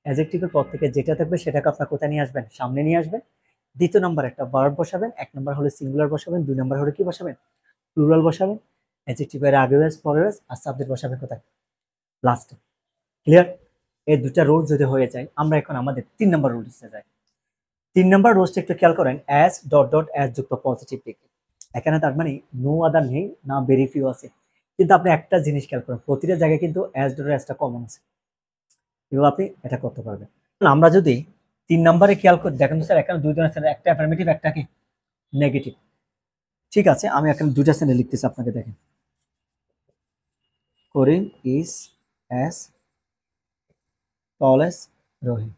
[SPEAKER 1] অ্যাডজেক্টিভের পর থেকে যেটা থাকবে সেটাকে আপনার কোথায় নিয়ে আসবেন, সামনে নিয়ে আসবেন। দ্বিতীয় নম্বর একটা ভার্ব বসাবেন, 1 নম্বর হলে সিঙ্গুলার বসাবেন, 2 নম্বর হলে কি বসাবেন, প্লুরাল বসাবেন। অ্যাডজেক্টিভের আগে ওয়েস, পরে ওয়েস, আর সাবজেক্ট বসাবেন কোথায়, লাস্টে। ক্লিয়ার? এই দুটা রুল যদি হয়ে যায়, আমরা এখন আমাদের 3 নম্বর রুলসে যাই। 3 নম্বর রুলসটা একটু খেয়াল করেন, অ্যাস ডট ডট অ্যাস যুক্ত পজিটিভ ডিগ্রি। এখানে তার মানে নো আদার নেই, না ভেরি ফিউ আছে, কিন্তু আপনি একটা জিনিস খেয়াল করেন, প্রতিটা জায়গায় কিন্তু অ্যাস ডট অ্যাসটা কমন আছে, এভাবে আপনি এটা করতে পারবেন। আমরা যদি 3 নম্বরে খেয়াল করে দেখেন স্যার, এখানে দুইজন আছে, একটা অ্যাফার্মেটিভ একটা কি নেগেটিভ। ঠিক আছে, আমি এখানে দুইটা সেন্টেন্স লিখতেছি আপনাকে, দেখেন করিম ইজ অ্যাস টল অ্যাস রহিম।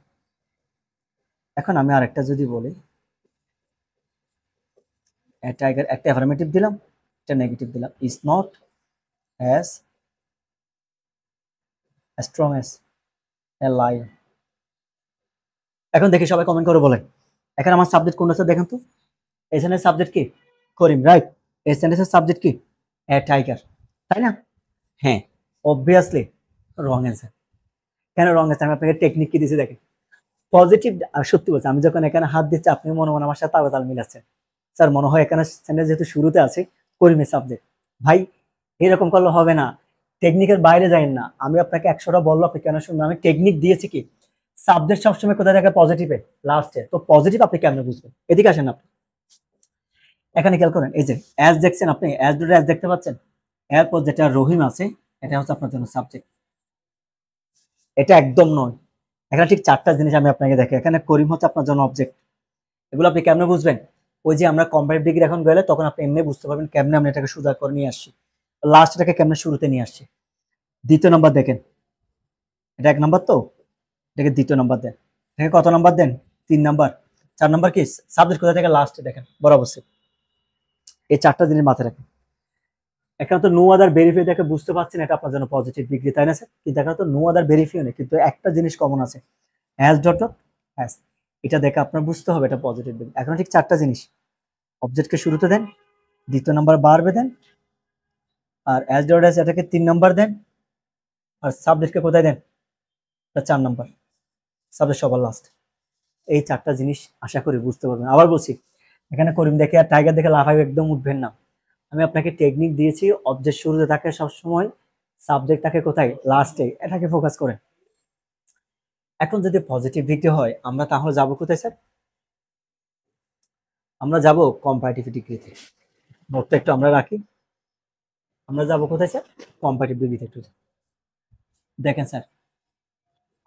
[SPEAKER 1] এখন আমি আরেকটা যদি বলি, টাইগার, একটা অ্যাফার্মেটিভ দিলাম, একটা নেগেটিভ দিলাম, is not as strong as a lion. এখন দেখি সবাই কমেন্ট করে বলেন, এখানে আমার সাবজেক্ট কোনটা স্যার, দেখেন তো। এখানে সাবজেক্ট কি, করিম, রাইট। এই সেন্টেন্সের সাবজেক্ট কি, এ টাইগার, তাই না? হ্যাঁ, অবভিয়াসলি রং অ্যান্সার। কেন রং অ্যান্সার, আমি আপনাকে টেকনিক কি দিয়েছি দেখেন। পজিটিভ, আর সত্যি বলছি, আমি যখন এখানে হাত দিচ্ছি আপনি মনে মনে আমার সাথে তাল তাল মিলাচ্ছেন। স্যার মনে হয় এখানে সেন্টেন্স যেহেতু শুরুতে আছে করিমের সাবজেক্ট, ভাই এরকম করলে হবে না, টেকনিকের বাইরে যাইন না। আমি আপনাকে 100টা বললো, আপনি কেন শুনবেন? আমি টেকনিক দিয়েছি কি, সাবজেক্ট সবসময় কোথায় থাকে, পজিটিভে, লাস্টে। তো পজিটিভ আপনি কেমন বুঝবেন, এদিকে আসেন আপনি। এখানে খেয়াল করেন, এই যে অ্যাজ দেখছেন আপনি, অ্যাজ দুটো অ্যাজ দেখতে পাচ্ছেন, এরপর যেটা রহিম আছে এটা হচ্ছে আপনার জন্য সাবজেক্ট, এটা একদম নয়। এখানে ঠিক 4টা জিনিস আমি আপনাকে দেখি, এখানে করিম হচ্ছে আপনার জন্য অবজেক্ট। এগুলো আপনি কেমনে বুঝবেন, ওই যে আমরা কম্পারেটিভ ডিগ্রি এখন গেলে তখন আপনি এমনি বুঝতে পারবেন কেমনে আমরা এটাকে সোজা করে নিয়ে আসছি, লাস্টটাকে কেমনে শুরুতে নিয়ে আসছি। দ্বিতীয় নম্বর দেখেন, এটা 1 নম্বর, তো এটাকে দ্বিতীয় নম্বর দেন। এটাকে কত নম্বর দেন, 3 নম্বর। 4 নম্বর কি, সাবজেক্ট কোথা থেকে, লাস্টে দেখেন বরাবর। এই 4টা জিনিস মাথায় রাখেন। এখানে তো নো আদার ভেরিফাই দেখে বুঝতে পারছেন এটা আপনার জন্য পজিটিভ ডিগ্রি, তাই না স্যার? কিন্তু এখানে তো নো আদার ভেরিফাই নেই, কিন্তু একটা জিনিস কমন আছে, হ্যাজ ডট ডট হ্যাজ। এটা দেখে আপনার বুঝতে হবে এটা পজিটিভ ডিগ্রি। এখন ঠিক 4টা জিনিস, অবজেক্টকে শুরুতে দেন, দ্বিতীয় নম্বর বাড়বে দেন, আর অ্যাজ ডট হ্যাজ এটাকে 3 নম্বর দেন, আর সাবজেক্টকে কোথায় দেন, এটা 4 নম্বর, সাবজেক্ট সবার লাস্ট। এই 4টা জিনিস আশা করি বুঝতে পারবেন। আবার বলছি, এখানে করিম দেখে আর টাইগার দেখে লাফাই একদম উঠবেন না। আমি আপনাকে টেকনিক দিয়েছি, অবজেক্ট শুরুতে থাকে সবসময়, সাবজেক্ট থাকে কোথায়, লাস্টে, এটাকে ফোকাস করে। এখন যদি পজিটিভ ডিগ্রি হয় আমরা তাহলে যাব কোথায় স্যার, আমরা যাব কম্পারেটিভ ডিগ্রিতে। নোটটা একটু আমরা রাখি, আমরা যাব কোথায় স্যার, কম্পারেটিভ ডিগ্রিতে। একটু দেখেন স্যার,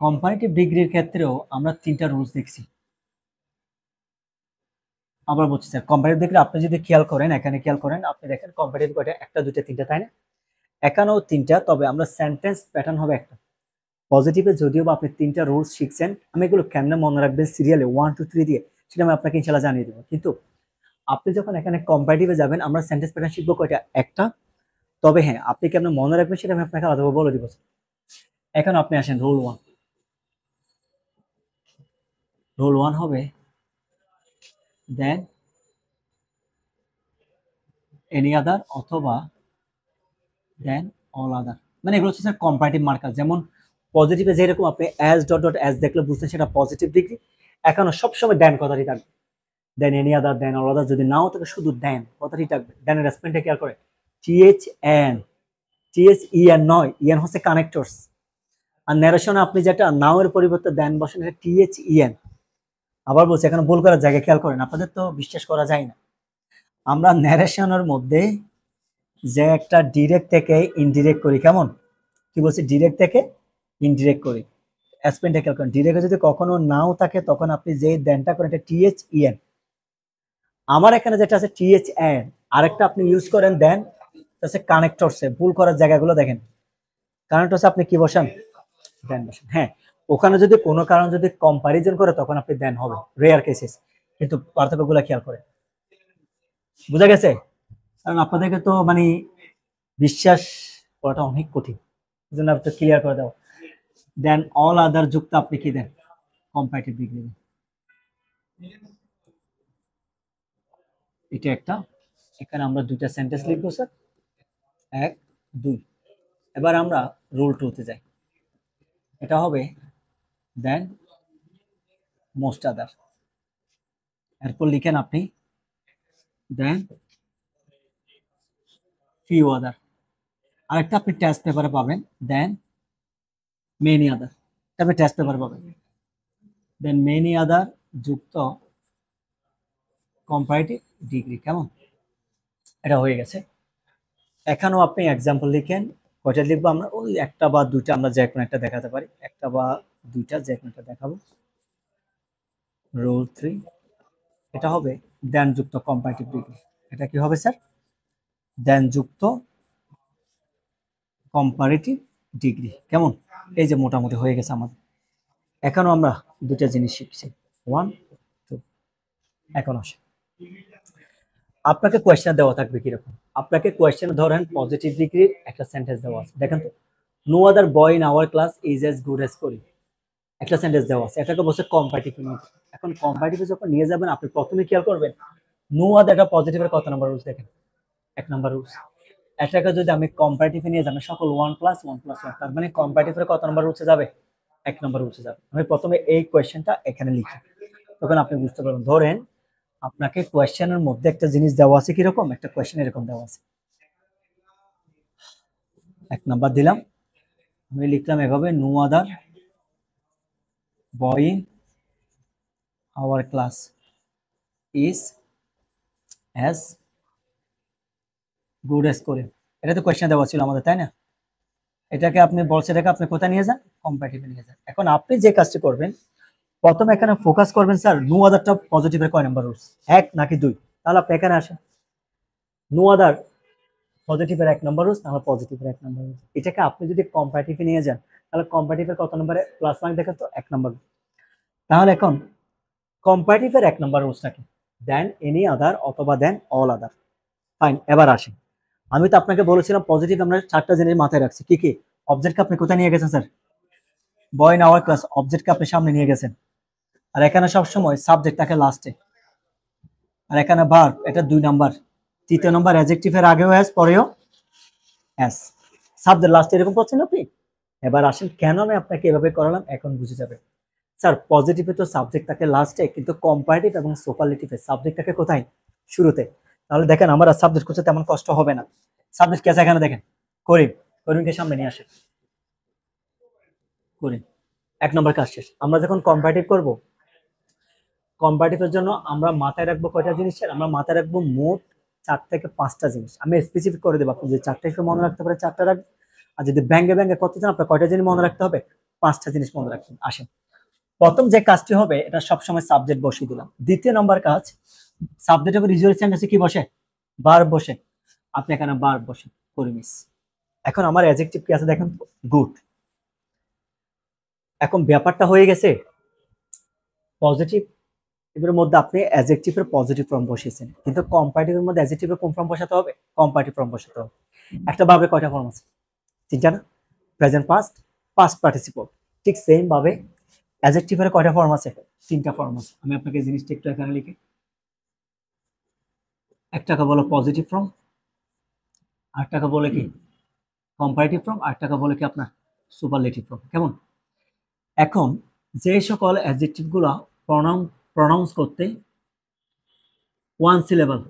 [SPEAKER 1] কম্পারেটিভ ডিগ্রির ক্ষেত্রেও আমরা 3টা রুলস দেখছি। আবার বলছি স্যার, কম্পারেটিভ দেখলে আপনি যদি খেয়াল করেন, এখানে খেয়াল করেন, আপনি দেখেন কম্পারেটিভ কয়টা, একটা দুইটা তিনটা, তাই না? এখানেও তিনটা, তবে আমরা সেন্টেন্স প্যাটার্ন হবে একটা। পজিটিভে যদিও বা আপনি তিনটা রুলস শিখছেন, আমি এগুলো কেমনে মনে রাখবেন সিরিয়ালে 1 2 3 দিয়ে, সেটা আমি আপনাকে ইনশাআল্লাহ জানিয়ে দেবো। কিন্তু আপনি যখন এখানে কম্পারেটিভে যাবেন, আমরা সেন্টেন্স প্যাটার্ন শিখবো কয়টা, একটা। তবে হ্যাঁ, আপনি কেমনে মনে রাখবেন সেটা আমি আপনাকে আলাদাভাবে বলে দিব। এখন আপনি আসেন রুল 1। রুল 1 হবে দেন এনি আদার অথবা দেন অল আদার। মানে এগুলো হচ্ছে স্যার কম্পারেটিভ মার্কার। যেমন পজিটিভে যেরকম আপনি অ্যাজ ডট ডট অ্যাজ দেখলে বুঝতেন সেটা পজিটিভ ডিগ্রি, এখনো সবসময় দেন কথাটি থাকবে। দেন এনি আদার, দেন অল আদার যদি নাও থাকে শুধু দেন কথাটি থাকবে। দেনের রেসপেক্টটা কেয়ার করে টিএইচ এন, টিএইচ ইএন নয়, ইএন হচ্ছে কানেক্টরস। আর ন্যারেশনে আপনি যেটা নাও এর পরিবর্তে দেন বসেন, এটা টিএইচ ইএন। আবার বলছি, এখানে ভুল করার জায়গায় খেয়াল করেন, আপনাদের তো বিশ্বাস করা যায় না। আমরা ন্যারেশনের মধ্যে যে একটা ডিরেক্ট থেকে ইনডিরেক্ট করি, কেমন কি বলছি, ডিরেক্ট থেকে ইনডিরেক্ট করি। অ্যাসপেন্টটা খেয়াল করেন, ডিরেক্ট যদি কখনো নাও থাকে তখন আপনি যে দেনটা করেন এটা টিএইচ ইএন। আমার এখানে যেটা আছে টিএইচ এন, আরেকটা আপনি ইউজ করেন দেন, হচ্ছে কানেক্টরসে। ভুল করার জায়গাগুলো দেখেন, কানেক্টরসে আপনি কি বসান, দেন বসান। হ্যাঁ, ওখানে যদি কোনো কারণ যদি কম্পারিজন করে তখন আপনি দেন হবে, রেয়ার কেসেস। কিন্তু পার্থক্যগুলো খেয়াল করে, বুঝা গেছে? কারণ আপনাদেরকে তো মানে বিশ্বাস করাটা অনেক কঠিন, এই জন্য আপনি ক্লিয়ার করে দাও। দেন অল আদার যুক্ত আপনি কি দেন, কম্পারেটিভ ডিগ্রি। এটা একটা, এখানে আমরা দুইটা সেন্টেন্স লিখবো স্যার, 1 2। এবার আমরা রুল 2 তে যাই, এটা হবে দেন মোস্ট আদার। এরপর লিখেন আপনি দেন ফিউ আদার। আরেকটা আপনি টেস্ট পেপারে পাবেন দেন মেনি আদার, তবে টেস্ট পেপারে পাবেন দেন মেনি আদার যুক্ত কম্পারেটিভ ডিগ্রি। কেমন? এটা হয়ে গেছে। এখানেও আপনি এক্সাম্পল লিখেন, কয়টা লিখবো আমরা, ওই একটা বা দুইটা আমরা যে কোনো একটা দেখাতে পারি, একটা বা দুইটা যে কোনো একটা দেখাবো। রুল 3, এটা হবে দেন যুক্ত কম্পারেটিভ ডিগ্রি। এটা কি হবে স্যার, দেন যুক্ত কম্পারেটিভ ডিগ্রি। কেমন? এই যে মোটামুটি হয়ে গেছে আমাদের। এখনো আমরা দুইটা জিনিস শিখছি, 1 2। এখন আসে, আপনাকে কোয়েশ্চেন দেওয়া থাকবে কিরকম, আপনাকে কোয়েশ্চেন ধরেন পজিটিভ ডিগ্রির একটা সেন্টেন্স দেওয়া আছে, দেখেন তো, no other boy in our class is as good as করি, একটা সেন্টেন্স দেওয়া আছে, এটাকে বলছে কম্পারেটিভ। এখন কম্পারেটিভে যখন নিয়ে যাবেন, আপনি প্রথমে খেয়াল করবেন নো আদার, এটা পজিটিভের কত নাম্বার রুলস দেখেন, 1 নাম্বার রুলস। এটাকে যদি আমি কম্পারেটিভে নিয়ে যাবেন, সকল 1 + 1 + 1, তার মানে কম্পারেটিভের কত নাম্বার রুলসে যাবে, 1 নাম্বার রুলসে যাবে। আমি প্রথমে এই কোয়েশ্চেনটা এখানে লিখি, তখন আপনি বুঝতে পারবেন। ধরেন আপনাকে কোয়েশ্চেনের মধ্যে একটা জিনিস দেওয়া আছে, কিরকম একটা কোয়েশ্চেন এরকম দেওয়া আছে, 1 নাম্বার দিলাম, আমি লিখলাম এভাবে, no other boy in our class is as good as করে। এটা তো কোয়েশ্চেন দেওয়া ছিল আমাদের, তাই না? এটাকে আপনি বলছে, এটাকে আপনি কোথায় নিয়ে যান, কম্পারেটিভে নিয়ে যান। এখন আপনি যে কাজটি করবেন, প্রথমে এখানে ফোকাস করবেন স্যার নো আদারটা পজিটিভের কয় নাম্বার রুলস, 1 নাকি 2। তাহলে আপনি এখানে আসেন, নো আদার পজিটিভের 1 নাম্বার রুলস, তাহলে পজিটিভের 1 নাম্বার রুলস। এটাকে আপনি যদি কম্পারেটিভে নিয়ে যান, তাহলে কম্পারেটিভের কত নম্বরে প্লাস মার্ক দেখেন তো, 1 নাম্বার। তাহলে এখন কম্পারেটিভের 1 নাম্বার রুলসটা কি, দেন এনি আদার অথবা দেন অল আদার। ফাইন, এবার আসেন, আমি তো আপনাকে বলেছিলাম পজিটিভ আমরা 4টা জিনিস মাথায় রাখছি, কি কি? অবজেক্টকে আপনি কোথায় নিয়ে গেছেন sir, boy in our class, অবজেক্টকে আপনি সামনে নিয়ে গেছেন। আর এখানে সবসময় সাবজেক্ট থাকে লাস্টে, আর এখানে ভার্ব এটা 2 নাম্বার, 3য় নাম্বার অ্যাডজেক্টিভের আগেও এস পরেও এস, সাবজেক্ট লাস্টে, এরকম করছেন আপনি। এবার আসেন কেন আমি আপনাকে এভাবে করালাম, এখন বুঝে যাবে। স্যার পজিটিভে তো সাবজেক্ট থাকে লাস্টে, কিন্তু কম্পারেটিভ এবং সুপারলেটিভে সাবজেক্ট থাকে কোথায়, শুরুতে। তাহলে দেখেন আমার আর সাবজেক্ট খুঁজতে তেমন কষ্ট হবে না। সাবজেক্ট কে আছে এখানে দেখেন, করিম, করিমকে সামনে নিয়ে আসে, করিম। 1 নম্বর কাজ শেষ। আমরা যখন কম্পারেটিভ করব, কম্পারেটিভের জন্য আমরা মাথায় রাখবো কয়টা জিনিস, আমরা মাথায় রাখবো মোট 4 থেকে 5টা জিনিস। আমি স্পেসিফিক করে দেবো, আপনি যদি 4টা হিসেবে মনে রাখতে পারে 4টা রাখবেন, আর যদি ব্যাঙ্গে ব্যাঙ্গে করতে চান আপনার কয়টা জিনিস মনে রাখতে হবে, 5টা জিনিস মনে রাখবেন। আসেন, প্রথম যে কাজটি হবে, এটা সবসময় সাবজেক্ট বসিয়ে দিলাম। দ্বিতীয় নম্বর কাজ, সাবজেক্ট এবং রিজুয়াল সেন্টেন্সে কি বসে? ভার্ব বসে। আপনি এখানে ভার্ব বসে পরিমিস। এখন আমার অ্যাডজেক্টিভ কি আছে দেখেন, গুড। এখন ব্যাপারটা হয়ে গেছে পজিটিভ এর মধ্যে আপনি অ্যাডজেক্টিভের পজিটিভ ফর্ম বসিয়েছেন, কিন্তু কম্পারেটিভের মধ্যে অ্যাডজেক্টিভের কোন ফর্ম বসাতে হবে? কম্পারেটিভ ফর্ম বসাতে হবে। একটা ভাবে কয়টা ফর্ম আছে? তিনটা না? Present past, past participle. ঠিক সেম ভাবে অ্যাডজেক্টিভের কয়টা ফর্ম আছে? তিনটা ফর্ম আছে। আমি আপনাকে জিনিসটা একটু এখানে লিখি। একটাকে বলো পজিটিভ ফর্ম, আরেকটাকে বলে কি কম্পারেটিভ ফর্ম, আরেকটাকে বলে কি আপনার সুপারলেটিভ ফর্ম। কেমন? এখন যে সকল অ্যাডজেক্টিভ গুলো প্রনাউন্স করতে ওয়ান সিলেবল,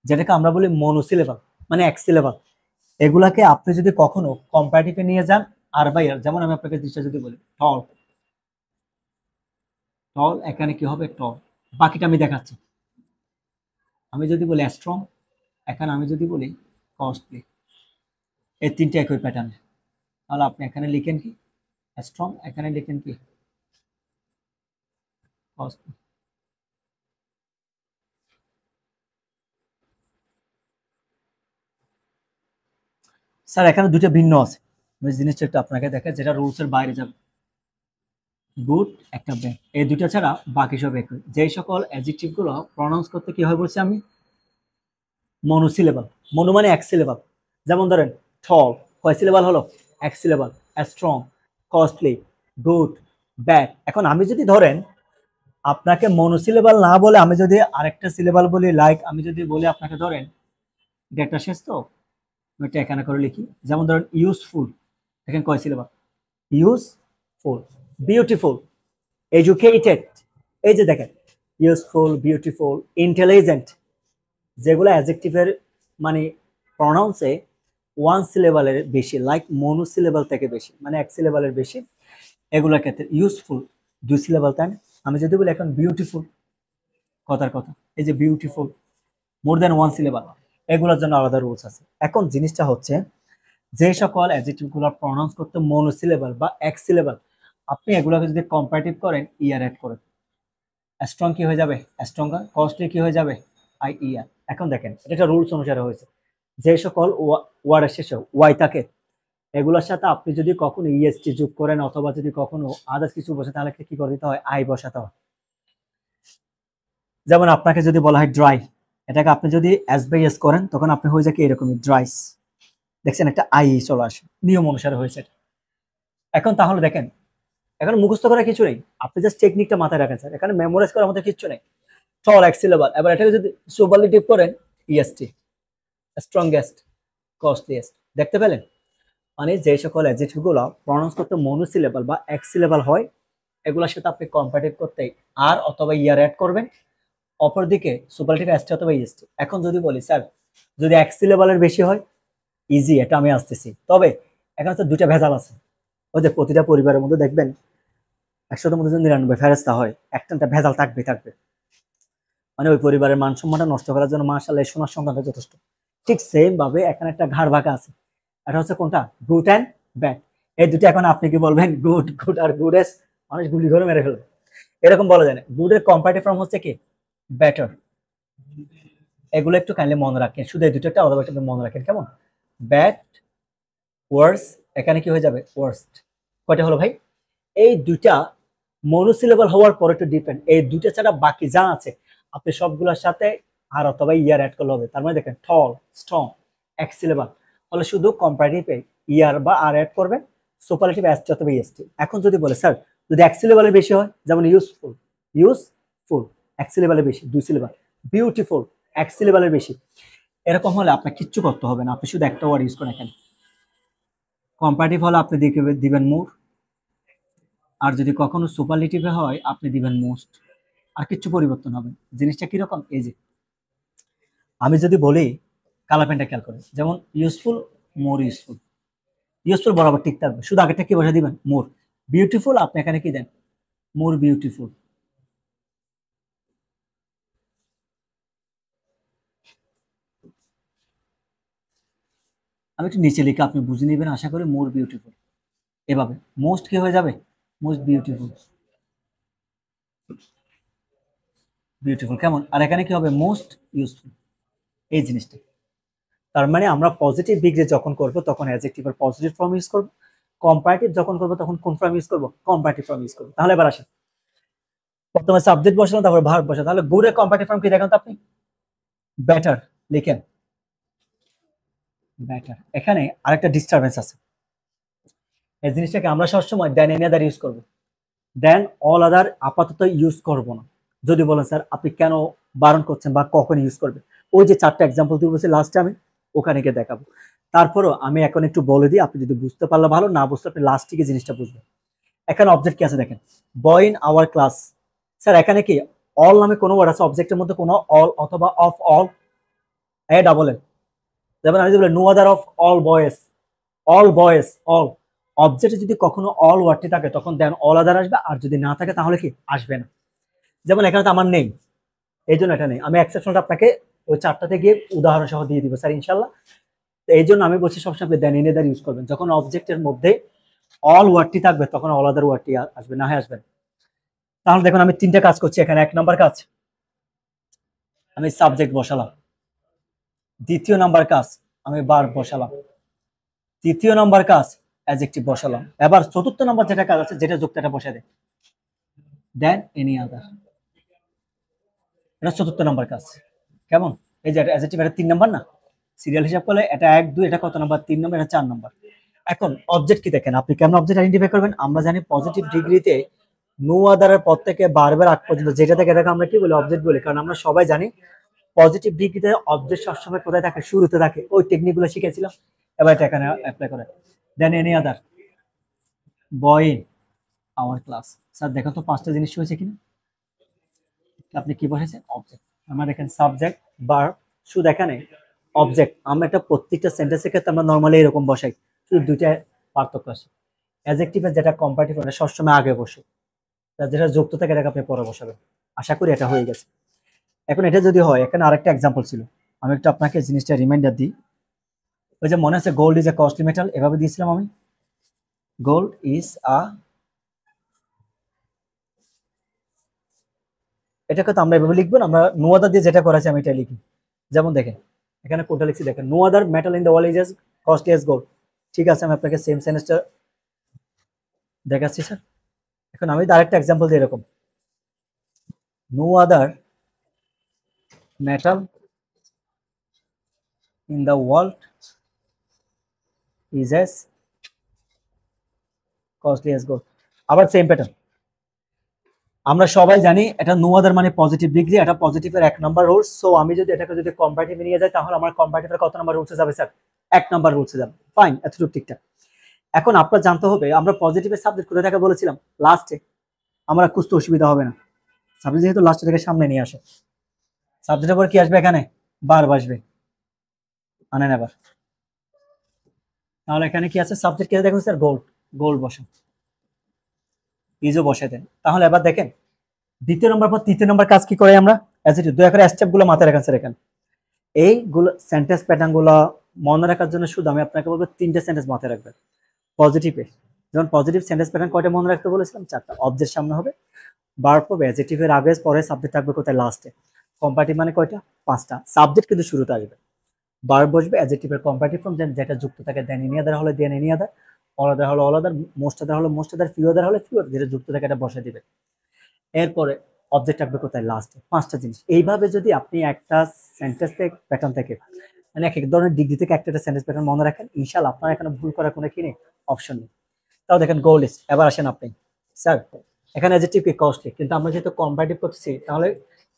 [SPEAKER 1] যেটাকে আমরা বলি মনোসিলেবল, মানে এক সিলেবল, এগুলাকে আপনি যদি কখনো কম্পারেটিভে নিয়ে যান আর বাই আর, যেমন আমি আপনাকে দৃষ্টি যদি বলি টল, টল এখানে কি হবে? টল। বাকিটা আমি দেখাচ্ছি। আমি যদি বলি স্ট্রং, এখানে আমি যদি বলি কস্টলি, এই তিনটে একই প্যাটার্ন। তাহলে আপনি এখানে লিখেন কি স্ট্রং, এখানে লিখেন কি কস্টলি। স্যার এখানে দুটো ভিন্ন আছে, আমি জিনিসটা একটু আপনাকে দেখে, যেটা রুলসের বাইরে যাবে। গুড একটা ব্যাড, এই দুটো ছাড়া বাকি সব একই। যে সকল অ্যাডজেক্টিভ গুলো প্রনাউন্স করতে কি হয় বলছি আমি? মনোসিলেবল। মনো মানে এক সিলেবল। যেমন ধরেন টল, কয় সিলেবল হলো? এক syllable. Strong, costly, good, bad. এখন আমি যদি ধরেন আপনাকে মনোসিলেবল না বলে আমি যদি আরেকটা সিলেবল বলি, লাইক আমি যদি বলি আপনাকে, ধরেন এটা একটা শেষ তো, আমি এটা এখানে করে লিখি। যেমন ধরেন ইউজফুল, দেখেন কয় সিলেবল? ইউজফুল। বিউটিফুল, এডুকেটেড, এই যে দেখেন ইউজফুল, বিউটিফুল, ইন্টেলিজেন্ট, যেগুলো অ্যাডজেক্টিভের মানে প্রনাউন্সে ওয়ান সিলেবলের বেশি, লাইক মনোসিলেবল থেকে বেশি, মানে এক সিলেবলের বেশি, এগুলোর ক্ষেত্রে ইউজফুল দুই সিলেবল। তাই আমি যদি বলি এখন বিউটিফুল, কথার কথা, এই যে বিউটিফুল মোর দেন ওয়ান সিলেবল, এগুলোর জন্য আলাদা রুলস আছে। এখন জিনিসটা হচ্ছে যে সকল অ্যাডজেক্টিভ গুলো প্রনাউন্স করতে মনোসিলেবল বা এক সিলেবল, আপনি এগুলোকে যদি কম্পারেটিভ করেন ইয়ার অ্যাড করেন, স্ট্রং কি হয়ে যাবে? স্ট্রঙ্গার। কস্টলি কি হয়ে যাবে? আই ইয়ার। এখন দেখেন এটা একটা রুলস অনুসারে হয়েছে, যে সকল ওয়ার্ডের শেষে ওয়াই থাকে এগুলোর সাথে আপনি যদি কখনো ইএসটি যোগ করেন অথবা যদি কখনো আদার্স কিছু বসে, তাহলে কি করে দিতে হয়? আই বসাতে হয়। যেমন আপনাকে যদি বলা হয় ড্রাই, এটাকে আপনি যদি এস বাই এস করেন তখন আপনি হয়ে যায় কি এরকমই ড্রাইস। দেখছেন একটা আই চলে আসে, নিয়ম অনুসারে হয়েছে এটা। এখন তাহলে দেখেন, এখন মুখস্থ করার কিছু নেই, আপনি জাস্ট টেকনিকটা মাথায় রাখেন স্যার, এখানে মেমোরাইজ করার মতো কিছু নেই। টল এক সিলেবল, এবার এটাকে যদি সুপারলেটিভ করেন ইএসটি, স্ট্রংগেস্ট, কস্টলিয়েস্ট। দেখতে পেলেন? মানে যে সকল অ্যাডজেক্টিভ গুলো প্রনাউন্স করতে মনোসিলেবল বা এক সিলেবল হয়, এগুলোর সাথে আপনি কম্পারেটিভ করতে আর অথবা ইয়ার অ্যাড করবেন, অপরদিকে সুপারলেটিভ এসটি অথবা ইএসটি। এখন যদি বলি স্যার যদি এক সিলেবলের বেশি হয়, ইজি, এটা আমি আসতেছি, তবে এখানে তো দুটা ভেজাল আছে। ওই যে প্রতিটা পরিবারের মধ্যে দেখবেন 100টার মধ্যে যদি 99 ফেরেস্তা হয়, একটা ভেজাল থাকবে থাকবে। মানে ওই পরিবারের মান সম্মানটা নষ্ট করার জন্য মাশাআল্লাহ সোনার সন্তানটা যথেষ্ট। ঠিক সেম ভাবে এখানে একটা ঘাড় ভাগা আছে, এটা হচ্ছে কোনটা? Good and bad. এই দুটো এখন আপনি কি বলবেন? গুড, গুড আর গুডেস্ট মানুষ গুলি করে মেরে ফেলবে, এরকম বলা যায় না। গুডের কম্পারেটিভ ফর্ম হচ্ছে কি? বেটার। এগুলো একটু কাইন্ডলি মনে রাখেন, শুধু এই দুটো একটা অথবা একটা মনে রাখেন, কেমন? ব্যাড, ওয়ার্স, এখানে কি হয়ে যাবে? ওয়ার্স্ট। কয়টা হলো ভাই? এই দুইটা মনোসিলেবল হওয়ার পর একটু ডিপেন্ড, এই দুইটা ছাড়া বাকি যা আছে আপনি সবগুলোর সাথে আর অথবা ইয়ার অ্যাড করলে হবে। তার মানে দেখেন টল, স্ট্রং, এক সিলেবল হলে শুধু কম্পারেটিভে ইয়ার বা আর অ্যাড করবেন, সুপারলেটিভ এসটি অথবা ইএসটি। এখন যদি বলে স্যার যদি এক সিলেবলের বেশি হয়, যেমন ইউজফুল, ইউজফুল এক সিলেবলের বেশি, দুই সিলেবল। বিউটিফুল এক সিলেবলের বেশি, এরকম হলে আপনার কিচ্ছু করতে হবে না, আপনি শুধু একটা ওয়ার্ড ইউজ করেন এখানে। কম্পারেটিভ হলে আপনি দিবেন মোর, আর যদি কখনো সুপারলেটিভে হয় আপনি দিবেন মোস্ট, আর কিচ্ছু পরিবর্তন হবে না। জিনিসটা কিরকম? এই যে আমি যদি বলি কালার পেনটা খেয়াল করেন, যেমন ইউজফুল, মোর ইউজফুল, ইউজফুল বরাবর ঠিক থাকবে, শুধু আগেরটা কি বসে দিবেন? মোর। বিউটিফুল আপনি এখানে কি দেন? More beautiful. আমি একটু নিচে লিখে আপনি বুঝে নেবেন আশা করি। মোর বিউটিফুল, এভাবে মোস্ট কি হয়ে যাবে? Most beautiful. বিউটিফুল, কেমন? আর এখানে কি হবে? মোস্ট ইউজফুল, এই জিনিসটা। তার মানে আমরা পজিটিভ ডিগ্রি যখন করব তখন অ্যাডজেক্টিভের পজিটিভ ফর্ম ইউজ করব, কম্পারেটিভ যখন করব তখন কোন ফর্ম ইউজ করব? কম্পারেটিভ ফর্ম ইউজ করব। তাহলে এবার আসেন, প্রথমে সাবজেক্ট বসালাম, তারপর ভার্ব বসালাম। তাহলে গুড এর কম্পারেটিভ ফর্ম কি দেখেন তো আপনি? বেটার, লিখেন বেটার। এখানে আরেকটা ডিস্টারবেন্স আছে, এই জিনিসটাকে আমরা সবসময় দেন এনি আদার ইউজ করব, দেন অল আদার আপাতত ইউজ করব না। যদি বলেন স্যার আপনি কেন বারণ করছেন বা কখন ইউজ করবে, ওই যে 4টা এক্সাম্পল দিয়ে বলছি লাস্টে, আমি ওখানে গিয়ে দেখাবো। তারপরও আমি এখন একটু বলে দিই, আপনি যদি বুঝতে পারলে ভালো, না বুঝতে আপনি লাস্টে গিয়ে জিনিসটা বুঝবেন। এখানে অবজেক্ট কি আছে দেখেন, বয় ইন আওয়ার ক্লাস। স্যার এখানে কি অল নামে কোনো ওয়ার্ড আছে? অবজেক্টের মধ্যে কোনো অল অথবা of all, A double L. যেমন আমি যদি বলি নো আদার অফ অল বয়েস, অল বয়েস অল, অবজেক্টে যদি কখনো অল ওয়ার্ডটি থাকে তখন দেন অল আদার আসবে, আর যদি না থাকে তাহলে কি আসবে না। যেমন এখানে তো আমার নেই, এই জন্য এটা নেই। আমি এক্সেপশনটা আপনাকে ওই 4টাতে গিয়ে উদাহরণ সহ দিয়ে দিব স্যার ইনশাল্লাহ। তো এই জন্য আমি বলছি সবসময় আপনি দেন এনি দ্যার ইউজ করবেন, যখন অবজেক্টের মধ্যে অল ওয়ার্ডটি থাকবে তখন অল আদার ওয়ার্ডটি আসবে, না হয় আসবে না। তাহলে দেখুন আমি 3টা কাজ করছি এখানে। 1 নাম্বার কাজ, আমি সাবজেক্ট বসালাম। 2য় নাম্বার কাজ, আমি ভার্ব বসালাম। 3য় নাম্বার কাজ, অ্যাডজেক্টিভ বসালাম। এবার 4র্থ নাম্বার যেটা কাজ আছে, যেটা যুক্ত এটা বসায় দেয়, দেন এনি আদার। এটা 4র্থ নাম্বার কাজ, কেমন? এই যে অ্যাডজেক্টিভ, এটা 3 নাম্বার না, সিরিয়াল হিসাব করলে এটা 1 2, এটা কত নাম্বার? 3 নাম্বার, এটা 4 নাম্বার। এখন অবজেক্ট কি দেখেন, আপনি কেমন অবজেক্ট আইডেন্টিফাই করবেন? আমরা জানি পজিটিভ ডিগ্রিতে নো আদারের পর থেকে বারবার আগ পর্যন্ত যেটা থেকে এটাকে আমরা কি বলি? অবজেক্ট বলি। কারণ আমরা সবাই জানি পজিটিভ ডিগ্রিতে অবজেক্ট সবসময় কোথায় থাকে? শুরুতে থাকে। ওই টেকনিকগুলো শিখেছিলাম, এবার এটা এখানে অ্যাপ্লাই করে। দেন any other, boy in our class. Sir দেখো তো 5টা জিনিস হয়েছে কিনা? আপনি কি বসেছেন? অবজেক্ট। আমরা দেখেন সাবজেক্ট, ভার্ব, শুধু এখানে অবজেক্ট। আমরা একটা প্রত্যেকটা সেন্টেন্সের ক্ষেত্রে আমরা নরমালি এরকম বসাই, শুধু 2টা পার্থক্য আছে। অ্যাডজেক্টিভের যেটা কম্পারেটিভ ওটা সবসময় আগে বসে, যেটা যুক্ত থাকে এটাকে আপনি পরে বসাবেন। আশা করি এটা হয়ে গেছে। এখন এটা যদি হয়, এখানে আরেকটা এক্সাম্পল ছিল, আমি একটু আপনাকে জিনিসটা রিমাইন্ডার দিই। ওই যে মনে আছে gold is a costly metal, এভাবে দিয়েছিলাম আমি, গোল্ড ইজ আ, এটাকে তো আমরা এভাবে লিখবো না, আমরা নো আদার দিয়ে যেটা করেছি আমি এটা লিখি। যেমন দেখেন এখানে কোনটা লিখছি দেখেন, no other metal in the world is as costly as gold. ঠিক আছে, আমি আপনাকে সেম সেন্টেন্সটা দেখাচ্ছি স্যার। এখন আমি আরেকটা এক্সাম্পল দিই এরকম, no other metal in the world is as costly as gold. আবার সেম প্যাটার্ন। আমরা সবাই জানি এটা নো আদার মানে পজিটিভ ডিগ্রি, এটা পজিটিভের 1 নাম্বার রুলস। সো আমি যদি এটাকে যদি কম্পারেটিভে নিয়ে যাই তাহলে আমার কম্পারেটিভের কত নাম্বার রুলসে যাবে স্যার? 1 নাম্বার রুলসে যাবে। ফাইন, এতটুকু ঠিকঠাক। এখন আপনার জানতে হবে আমরা পজিটিভের সাবজেক্ট কোথায় থাকে বলেছিলাম? লাস্টে। আমরা খুঁজতে অসুবিধা হবে না, সাবজেক্ট যেহেতু লাস্টে থেকে সামনে নিয়ে আসে। সাবজেক্টের পর কি আসবে? এখানে ভার্ব আসবে, আনেন এবার। তাহলে এখানে কি আছে? সাবজেক্ট কে দেখুন স্যার, গোল্ড, গোল্ড বসেন, ইজও বসে দেন। তাহলে এবার দেখেন 2য় নম্বর পর 3য় নম্বর কাজ কি করে আমরা? অ্যাজিটিভ। দয়া করে স্টেপ গুলো মাথায় রাখেন স্যার। এখানে এইগুলো সেন্টেন্স প্যাটার্ন গুলো মনে রাখার জন্য শুধু আমি আপনাকে বলবো 3টে সেন্টেন্স মাথায় রাখবেন পজিটিভে। যেমন পজিটিভ সেন্টেন্স প্যাটার্ন কয়টা মনে রাখতে বলেছিলাম? 4টা। অবজেক্ট সামনে হবে, ভার্ব হবে, অ্যাডজেক্টিভের আগে, পরে সাবজেক্ট থাকবে কোথায়? লাস্টে। কম্পারেটিভ মানে কয়টা? 5টা। সাবজেক্ট কিন্তু শুরুতে আসবে, ভার্ব বসবে, অ্যাডজেক্টিভের কম্পারেটিভ ফর্ম যেটা যুক্ত থাকে দেন এনি আদার হলে দেন এনি আদার, অল আদার হলে অল আদার, মোস্ট আদার হলে মোস্ট আদার, ফিউ আদার হলে ফিউ আদার, যেটা যুক্ত থাকে এটা বসে দিবে। এরপরে অবজেক্ট থাকবে কোথায়? লাস্টে। 5টা জিনিস। এইভাবে যদি আপনি একটা সেন্টেন্স প্যাটার্ন থেকে মানে এক এক ধরনের ডিগ্রি থেকে একটা সেন্টেন্স প্যাটার্ন মনে রাখেন, ইনশাআল্লাহ আপনার এখানে ভুল করার কোনো কি নেই, অপশন নেই। তাও দেখেন গোল লিস্ট। এবার আসেন আপনি, স্যার এখানে অ্যাডজেক্টিভ কি? কস্টলি। কিন্তু আমরা যেহেতু কম্পারেটিভ করতেছি তাহলে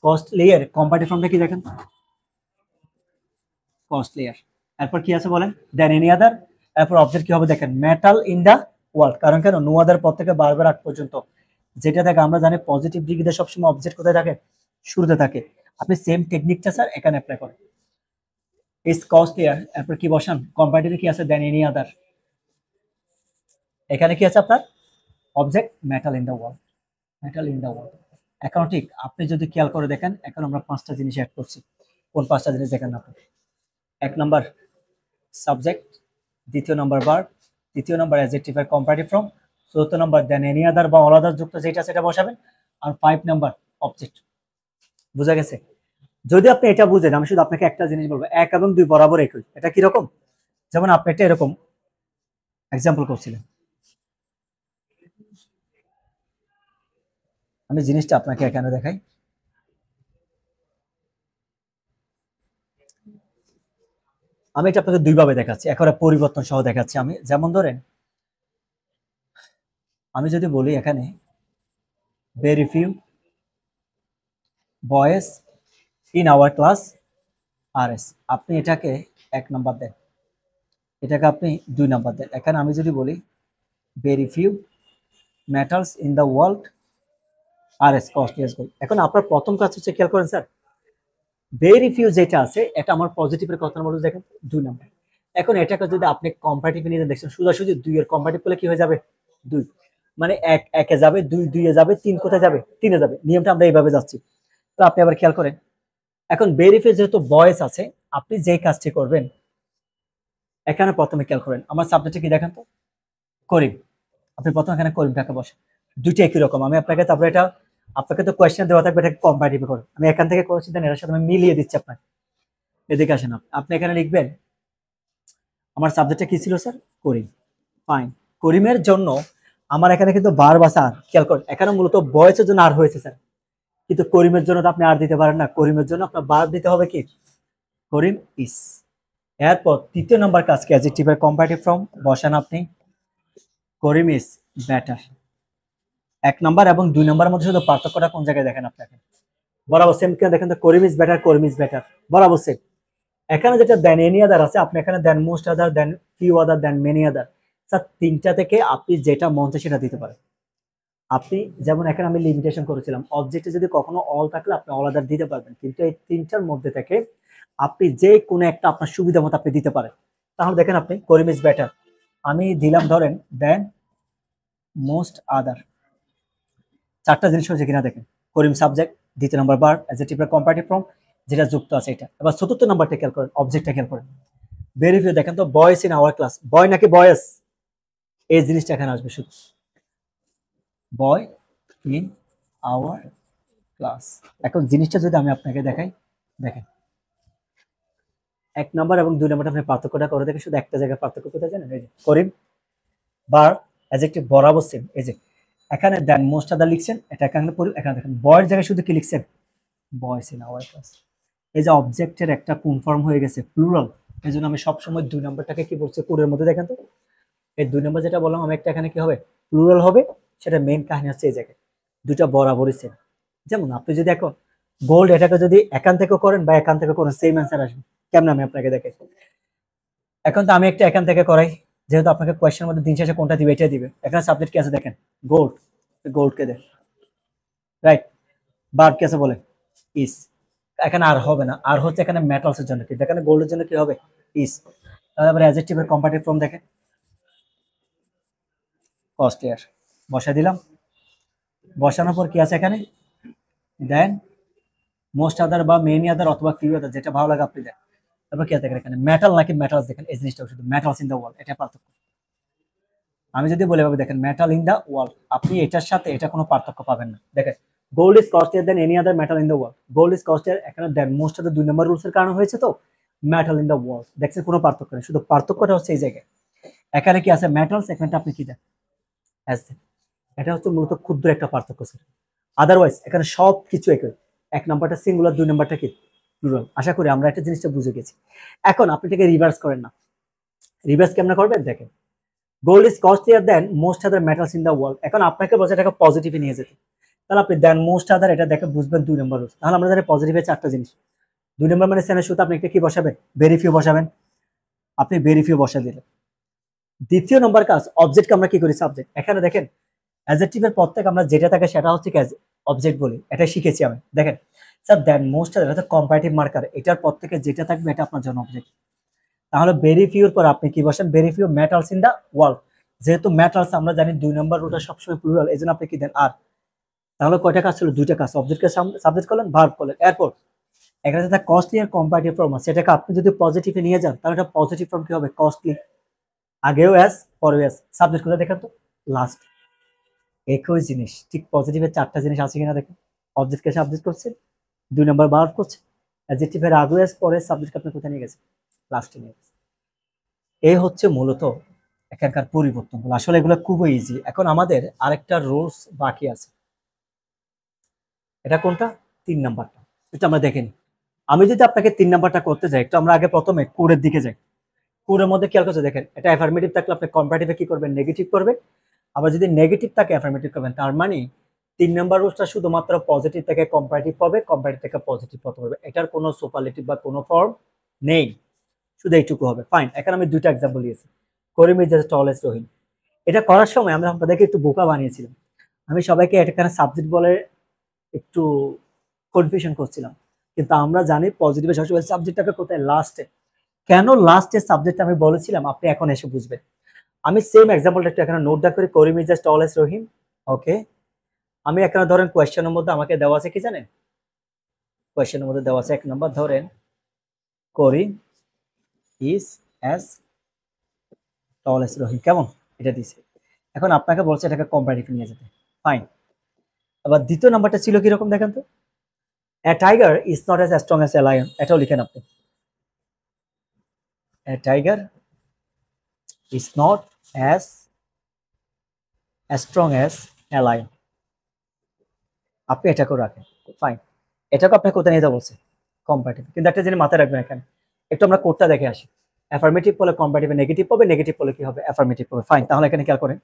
[SPEAKER 1] কস্টলি এর কম্পারেটিভ ফর্মটা কি দেখেন? কস্টলি এর। এরপর কি আছে বলেন? Then any other. এরপর অবজেক্ট কি হবে দেখেন? Metal in the world. কারণ কেন? নো আদার পর থেকে বারবার আগ পর্যন্ত যেটা থাকে আমরা জানি পজিটিভ ডিগ্রিতে সবসময় অবজেক্ট কোথায় থাকে? শুরুতে থাকে। আপনি সেম টেকনিকটা স্যার এখানে অ্যাপ্লাই করেন। ইজ কস্টলিয়ার, এরপর কি বসান? কম্পারেটিভে কি আছে? Then any other. এখানে কি আছে আপনার? Object metal in the world, metal in the world. এখন ঠিক আপনি যদি খেয়াল করে দেখেন, এখন আমরা 5টা জিনিস অ্যাড করছি। কোন 5টা জিনিস দেখেন আপনি? 1 নাম্বার সাবজেক্ট, 2য় নাম্বার ভার্ব, 3য় নাম্বার অ্যাডজেক্টিভ এর কম্পারেটিভ ফর্ম, 4র্থ নাম্বার দেন এনি আদার বা অল আদার যুক্ত যেটা সেটা বসাবেন, আর 5 নাম্বার অবজেক্ট। বোঝা গেছে? যদি আপনি এটা বুঝেন, আমি শুধু আপনাকে একটা জিনিস বলবো, 1 এবং 2 বরাবর একই। এটা কি রকম? যেমন আপনি একটা এরকম এক্সাম্পল করছিলেন, আমি জিনিসটা আপনাকে এখানে দেখাই। আমি এটা আপনাকে দুই ভাবে দেখাচ্ছি, একেবারে পরিবর্তন সহ দেখাচ্ছি আমি। যেমন ধরেন, আমি যদি বলি এখানে very few boys in our class are as, আপনি এটাকে 1 নাম্বার দেন, এটাকে আপনি 2 নাম্বার দেন। এখানে আমি যদি বলি very few metals in the world are as costliest gold, এখন আপনার প্রথম কাজ হচ্ছে, খেয়াল করেন স্যার, ভেরি ফিউ যেটা আছে এটা আমার পজিটিভের কথা বলতে, দেখেন 2 নাম্বার। এখন এটাকে যদি আপনি কম্পারেটিভ নিয়ে দেখছেন, সোজাসুজি 2 এর কম্পারেটিভ করলে কি হয়ে যাবে? 2, মানে 1 1 এ যাবে, 2 2 এ যাবে, 3 কোথায় যাবে? 3 এ যাবে। নিয়মটা আমরা এইভাবে যাচ্ছি। তো আপনি আবার খেয়াল করেন, এখন ভেরি ফিউ যেহেতু বয়েস আছে, আপনি যে কাজটি করবেন, এখানে প্রথমে খেয়াল করেন আমার সাবজেক্টে কি দেখেন তো, করিম। আপনি প্রথমে এখানে করিমটাকে বসেন, দুইটা একই রকম। আমি আপনাকে তারপরে এটা, আপনাকে তো কোয়েশ্চেন দেওয়া থাকবে, এটা কম্পারেটিভ করুন। আমি এখান থেকে কোয়েশ্চেন দেন, এর সাথে আমি মিলিয়ে দিচ্ছি আপনাকে। এদিকে আসেন, আপনি এখানে লিখবেন আমার সাবজেক্টটা কি ছিল স্যার? করিম। ফাইন। করিমের জন্য আমার এখানে কিন্তু বার বাসা আর, খেয়াল করেন এখানে মূলত বয়সের জন্য আর হয়েছে স্যার, কিন্তু করিমের জন্য তো আপনি আর দিতে পারেন না, করিমের জন্য আপনার বার দিতে হবে কি? করিম ইস। এরপর তৃতীয় নম্বর কাজ কি? অ্যাডজেক্টিভের কম্পারেটিভ ফর্ম বসান আপনি, করিম ইজ বেটার। 1 নাম্বার এবং 2 নাম্বারের মধ্যে শুধু পার্থক্যটা কোন জায়গায় দেখেন আপনাকে? বরাবর সেম কেন দেখেন তো, Karim is better, Karim is better, বরাবর সেম। এখানে যেটা দেন এনি আদার আছে, আপনি এখানে than most other, than few other, than many other. Sir তিনটা থেকে আপনি যেটা মন চায় সেটা দিতে পারেন। আপনি যেমন এখানে আমি লিমিটেশন করেছিলাম, অবজেক্টে যদি কখনো অল থাকলে আপনি অল আদার দিতে পারবেন, কিন্তু এই তিনটার মধ্যে থেকে আপনি যে কোনো একটা আপনার সুবিধা মতো আপনি দিতে পারেন। তাহলে দেখেন আপনি করিম ইজ বেটার, আমি দিলাম ধরেন দেন মোস্ট আদার। চারটা জিনিস হচ্ছে কিনা দেখেন, করিম সাবজেক্ট, দ্বিতীয় নাম্বার বার, অ্যাডজেক্টিভের কম্পারেটিভ ফর্ম যেটা যুক্ত আছে এটা। এবার চতুর্থ নাম্বারটা খেয়াল করেন, অবজেক্টটা খেয়াল করেন, ভেরি ফিউ দেখেন তো, বয়েস ইন আওয়ার ক্লাস, বয় নাকি বয়েস, এই জিনিসটা এখানে আসবে শুধু, বয় ইন আওয়ার ক্লাস। এখন জিনিসটা যদি আমি আপনাকে দেখাই, দেখেন 1 নাম্বার এবং 2 নাম্বারটা আপনি পার্থক্যটা করে দেখেন, শুধু একটা জায়গায় পার্থক্য কোথায় জানেন? এই যে করিম বার অ্যাডজেক্টিভ বরাবর সেম। এই যে এখানে দেন মোস্ট আদার লিখছেন, এটা এখানে এখানে দেখেন বয়ের জায়গায় শুধু কি লিখছেন? বয়েস ইন আওয়ার ক্লাস। এই যে অবজেক্টের একটা কোন ফর্ম হয়ে গেছে, প্লুরাল। এই জন্য আমি সবসময় 2 নাম্বারটাকে কি বলছি, কোডের মধ্যে দেখেন তো, এই 2 নাম্বার যেটা বললাম আমি, একটা এখানে কি হবে? প্লুরাল হবে। সেটা মেইন কাহিনী হচ্ছে এই জায়গায় দুটা বরাবরই সেম। যেমন আপনি যদি এখন গোল্ড এটাকে যদি এখান থেকে করেন বা এখান থেকে করেন, সেম অ্যান্সার আসবে। কেমন আমি আপনাকে দেখাই, এখন তো আমি একটা এখান থেকে করাই, যেহেতু আপনাকে কোয়েশ্চেনের মধ্যে দিন শেষে কোনটা দিবে এটাই দিবে। এখানে সাবজেক্ট কি আছে দেখেন, গোল্ড, গোল্ডকে দেন, রাইট। ভার্ব কি আছে বলেন, ইস। এখানে আর হবে না, আর হচ্ছে এখানে মেটালস এর জন্য, কিন্তু এখানে গোল্ডের জন্য কি হবে? ইস। তারপরে অ্যাডজেক্টিভের কম্পারেটিভ ফর্ম দেখেন, কস্টলিয়ার, বসাই দিলাম। বসানোর পর কি আছে এখানে, দেন মোস্ট আদার বা মেনি আদার অথবা ফিউ আদার, যেটা ভালো লাগে আপনি দেন। তারপর কি আছে এখানে, মেটাল নাকি মেটালস, দেখেন এই জিনিসটা শুধু মেটালস ইন দ্য ওয়ার্ল্ড, এটা পার্থক্য। আমি যদি বলে ভাবে দেখেন মেটাল ইন দ্য ওয়ার্ল্ড, আপনি এটার সাথে এটা কোনো পার্থক্য পাবেন না। দেখেন gold is costlier then any other metal in the world, gold is costlier, এখানে দেন মোস্ট আদার 2 নম্বর রুলসের কারণে হয়েছে, তো মেটাল ইন দ্য ওয়ার্ল্ড দেখছেন, কোনো পার্থক্য নেই, শুধু পার্থক্যটা হচ্ছে এই জায়গায়। এখানে কি আছে মেটালস, এখানটা আপনি কি দেন অ্যাজ দেন। এটা হচ্ছে মূলত ক্ষুদ্র একটা পার্থক্য স্যার, আদারওয়াইজ এখানে সব কিছু একই। 1 নাম্বারটা সিঙ্গুলার, 2 নাম্বারটা কি প্লুরাল। আশা করি আমরা একটা জিনিসটা বুঝে গেছি। এখন আপনি এটাকে রিভার্স করেন না, রিভার্স কেমন করবেন দেখেন, gold is costlier than most other metals in the world, এখন আপনাকে বলছে এটাকে পজিটিভে নিয়ে যেতে, তাহলে আপনি দেন মোস্ট আদার এটা দেখে বুঝবেন 2 নম্বর রুলস। তাহলে আমরা জানি পজিটিভে চারটা জিনিস, 2 নম্বর মানে সেনের শুরুতে আপনি একটা কি বসাবেন, ভেরি ফিউ বসাবেন, আপনি ভেরি ফিউ বসা দিলেন। দ্বিতীয় নম্বর কাজ, অবজেক্টকে আমরা কি করি, সাবজেক্ট। এখানে দেখেন অ্যাডজেক্টিভের পর থেকে আমরা যেটা থাকে সেটা হচ্ছে কি অবজেক্ট বলি, এটা শিখেছি আমি। দেখেন স্যার দেন মোস্ট আদার, এটা কম্পারেটিভ মার্কার, এটার পর থেকে যেটা থাকবে এটা আপনার জন্য অবজেক্ট। তাহলে ভেরি ফিউর পর আপনি কি বসেন, very few metals in the world, যেহেতু মেটালস আমরা জানি 2 নম্বর রুলটা সবসময় প্লুরাল, এই জন্য আপনি কি দেন আর। তাহলে কয়টা কাজ ছিল, দুইটা কাজ, অবজেক্টকে সাবজেক্ট করলেন, ভার্ব করলেন। এরপর এখানে যেটা কস্টলি আর কম্পারেটিভ ফর্ম আছে, সেটাকে আপনি যদি পজিটিভে নিয়ে যান তাহলে এটা পজিটিভ ফর্ম কি হবে, কস্টলি, আগেও এস পরেও এস, সাবজেক্ট কোথায় দেখেন তো, লাস্ট। একই জিনিস ঠিক পজিটিভের চারটা জিনিস আছে কিনা দেখেন, অবজেক্টকে সাবজেক্ট করছে, 2 নাম্বার ভার্ব করছে, অ্যাডজেক্টিভের আগে পরে সাবজেক্ট আপনি কোথায় নিয়ে গেছেন, লাস্টে নিয়ে গেছেন। এই হচ্ছে মূলত এখানকার পরিবর্তনগুলো। আসলে এগুলো খুবই ইজি। এখন আমাদের আরেকটা রুলস বাকি আছে। এটা কোনটা? 3 নাম্বারটা। এটা আমরা দেখেন। আমি যদি আপনাকে 3 নাম্বারটা করতে যাই, একটু আমরা আগে প্রথমে কোডের দিকে যাই। কোডের মধ্যে খেয়াল করছে দেখেন, এটা অ্যাফার্মেটিভ থাকলে আপনি কম্পারেটিভে কি করবেন? নেগেটিভ করবেন। আবার যদি নেগেটিভ থাকে অ্যাফার্মেটিভ করবেন। তার মানে 3 নাম্বার রুলসটা শুধুমাত্র পজিটিভ থেকে কম্পারেটিভ হবে, কম্পারেটিভ থেকে পজিটিভ হতে হবে। এটার কোনো সুপারলেটিভ বা কোনো ফর্ম নেই, শুধু এইটুকু হবে। ফাইন। এখন আমি দুইটা এক্সাম্পল দিয়েছি। করিম ইজ দ্য টলেস্ট রহিম। এটা করার সময় আমরা আপনাদেরকে একটু বোকা বানিয়েছিলাম। আমি সবাইকে এখানে সাবজেক্ট বলে একটু কনফিউশন করছিলাম, কিন্তু আমরা জানি পজিটিভে সবসময় সাবজেক্টটাকে কোথায়? লাস্টে। কেন লাস্টে সাবজেক্ট আমি বলেছিলাম আপনি এখন এসে বুঝবেন। আমি সেম এক্সাম্পলটা একটু এখানে নোট ডাউন করি। করিম ইজ দ্য টলেস্ট রহিম। ওকে, আমি এখানে ধরেন কোয়েশ্চেনের মধ্যে আমাকে দেওয়া আছে কি জানেন? কোয়েশ্চেনের মধ্যে দেওয়া আছে 1 নাম্বার ধরেন করিম ইজ অ্যাজ টলেস্ট রহিম। কেমন? এটা দিছে। এখন আপনাকে বলছে এটাকে কম্পারেটিভ নিয়ে যেতে। ফাইন। আবার দ্বিতীয় নাম্বারটা ছিল কি রকম দেখেন তো? A tiger is not as strong as a lion. এটাও লিখেন আপনি। A tiger is not as strong as a lion. আপনি এটাকেও রাখেন। ফাইন। এটাকে আপনাকে কোথায় নিতে বলছে? কম্পারেটিভ। কিন্তু একটা জিনিস মাথায় রাখবেন এখানে। একটু আমরা কোডটা দেখে আসি। অ্যাফার্মেটিভ বলে কম্পারেটিভে নেগেটিভ হবে, নেগেটিভ বলে কি হবে? অ্যাফার্মেটিভ হবে। ফাইন। তাহলে এখানে খেয়াল করেন।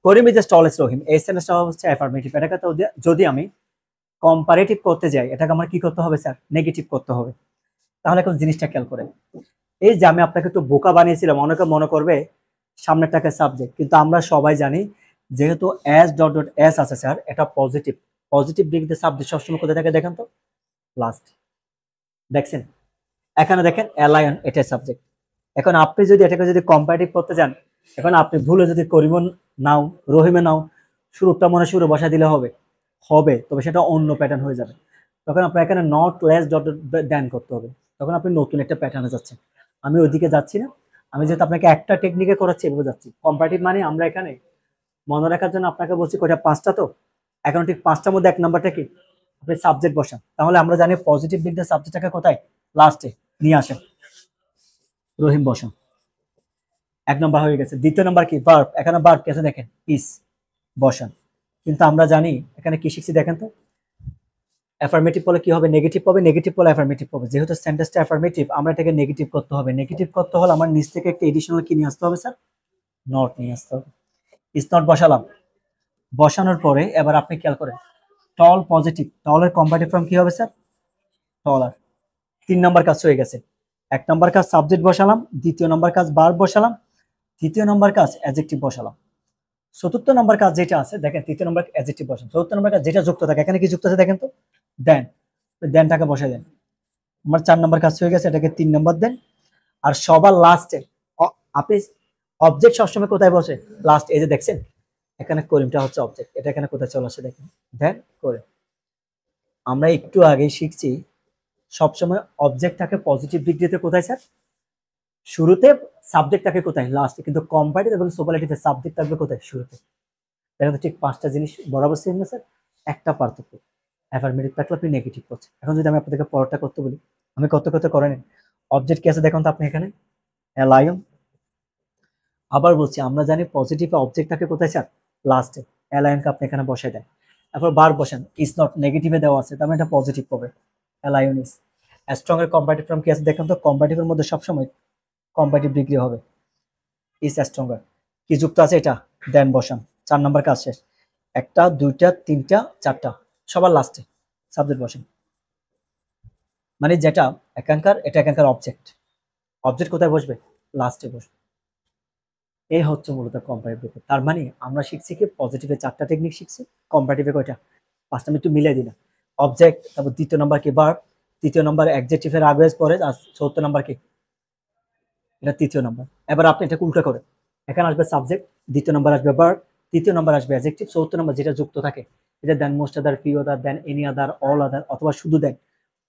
[SPEAKER 1] করিম ইজ দ্য টলেস্ট রহিম। এই সেন্টেন্সটা হচ্ছে অ্যাফার্মেটিভ। এটাকে তো যদি আমি কম্পারেটিভ করতে যাই, এটাকে আমার কি করতে হবে স্যার? নেগেটিভ করতে হবে। তাহলে এখন জিনিসটা খেয়াল করেন। এই যে আমি আপনাকে একটু বোকা বানিয়েছিলাম, অনেকে মনে করবে সামনেরটাকে সাবজেক্ট, কিন্তু আমরা সবাই জানি যেহেতু এস ডট ডট এস আছে স্যার, এটা পজিটিভ। পজিটিভ ডিগ্রিতে সাবজেক্ট সবসময় কোথায় থাকে দেখেন তো? লাস্ট। দেখছেন? এখানে দেখেন অ্যালায়ন, এটাই সাবজেক্ট। এখন আপনি যদি এটাকে যদি কম্পারেটিভ করতে যান, এখন আপনি ভুলে যদি করিমন নাও, রহিমে নাও, শুরুটা মনে শুরু বসা দিলে হবে, হবে, তবে সেটা অন্য প্যাটার্ন হয়ে যাবে। তখন আপনার এখানে নট লেস ডট দেন করতে হবে। তখন আপনি নতুন একটা প্যাটার্নে যাচ্ছেন। আমি ওইদিকে যাচ্ছি না, আমি যেহেতু আপনাকে একটা টেকনিকে করাচ্ছি এভাবে যাচ্ছি। কম্পারেটিভ মানে আমরা এখানে মনে রাখার জন্য আপনাকে বলছি কয়টা? 5টা। তো এখন ঠিক 5টার মধ্যে 1 নাম্বারটা কি? আপনি সাবজেক্ট বসান। তাহলে আমরা জানি পজিটিভ দিকটা সাবজেক্টটাকে কোথায়? লাস্টে নিয়ে আসেন। রহিম বসান। 1 নাম্বার হয়ে গেছে। দ্বিতীয় নাম্বার কি? ভার্ব। এখানে ভার্ব কেসে দেখেন ইস, বসান। কিন্তু আমরা জানি এখানে কি শিখছি দেখেন তো? অ্যাফার্মেটিভ বলে কি হবে? নেগেটিভ হবে, নেগেটিভ বলে অ্যাফার্মেটিভ হবে। যেহেতু সেন্টেন্সটা অ্যাফার্মেটিভ, আমরা এটাকে নেগেটিভ করতে হবে। নেগেটিভ করতে হলে আমার নিচ থেকে একটা এডিশনাল কি নিয়ে আসতে হবে স্যার? নট নিয়ে আসতে হবে। ইজ নট বসালাম। বসানোর পরে এবার আপনি খেয়াল করেন, টল পজিটিভ, টলের কম্পারেটিভ ফর্ম কি হবে স্যার? টলার। 3 নাম্বার কাজ হয়ে গেছে। 1 নাম্বার কাজ সাবজেক্ট বসালাম, দ্বিতীয় নাম্বার কাজ ভার্ব বসালাম, তৃতীয় নাম্বার কাজ অ্যাডজেক্টিভ বসালাম। চতুর্থ নাম্বার কাজ যেটা আছে দেখেন, তৃতীয় নাম্বার অ্যাডজেক্টিভ বসান। চতুর্থ নাম্বার কাজ যেটা যুক্ত থাকে, এখানে কি যুক্ত আছে দেখেন তো? দেন। দেনটাকে বসাই দেন। আমার 4 নাম্বার কাজ হয়ে গেছে, এটাকে 3 নাম্বার দেন। আর সবার লাস্টে আপনি অবজেক্ট সবসময় কোথায় বসে? লাস্ট। এই যে দেখছেন এখানে করিমটা হচ্ছে অবজেক্ট, এটা এখানে কোথায় চলে আসে দেখেন, দেন করে। আমরা একটু আগে শিখছি সবসময় অবজেক্ট থাকে পজিটিভ ডিগ্রিতে কোথায় স্যার? শুরুতে। সাবজেক্ট থাকে কোথায়? লাস্টে। কিন্তু কম্পারেটিভ এবং সুপারলেটিভে সাবজেক্ট থাকবে কোথায়? শুরুতে। দেখেন তো ঠিক 5টা জিনিস বরাবর সেম না স্যার? একটা পার্থক্য, অ্যাফার্মেটিভ থাকলে আপনি নেগেটিভ করছেন। এখন যদি আমি আপনাদেরকে পরেরটা করতে বলি, আমি করতে করে নেন। অবজেক্ট কি আছে দেখুন তো আপনি এখানে? লায়ন। আবার বলছি, আমরা জানি পজিটিভ অবজেক্ট থাকে কোথায় স্যার? লাস্টে। অ্যালায়নকে আপনি এখানে বসাই দেন। তারপর বার বসান, ইজ নট নেগেটিভে দেওয়া আছে, তার মানে এটা পজিটিভ হবে। অ্যালায়ন ইজ। স্ট্রং এর কম্পারেটিভ ফর্ম কি আছে দেখুন তো? কম্পারেটিভের মধ্যে সবসময় কম্পারেটিভ ডিগ্রি হবে। Is stronger. কি যুক্ত আছে? এটা। দেন বসান। 4 নাম্বার কাজ শেষ। 1টা 2টা 3টা 4টা, সবার লাস্টে সাবজেক্ট বসেন। মানে যেটা এখানকার, এটা এখানকার অবজেক্ট। অবজেক্ট কোথায় বসবে? লাস্টে বসবে। এই হচ্ছে মূলত কম্পারেটিভ। তার মানে আমরা শিখছি কি? পজিটিভে 4টা টেকনিক শিখছি, কম্পারেটিভে কয়টা? 5টা। আমি একটু মিলিয়ে দিলাম। অবজেক্ট, তারপর দ্বিতীয় নাম্বার কি? ভার্ব, তৃতীয় নাম্বার অ্যাডজেক্টিভের আগে পরে, আর চতুর্থ নাম্বার কি? এটা তৃতীয় নাম্বার। এবার আপনি এটা উল্টা করেন, এখানে আসবে সাবজেক্ট, দ্বিতীয় নাম্বার আসবে ভার্ব, তৃতীয় নাম্বার আসবে অ্যাডজেক্টিভ, চতুর্থ নাম্বার যেটা যুক্ত থাকে এটা than most other, few other, than any other, all other, অথবা শুধু দেন।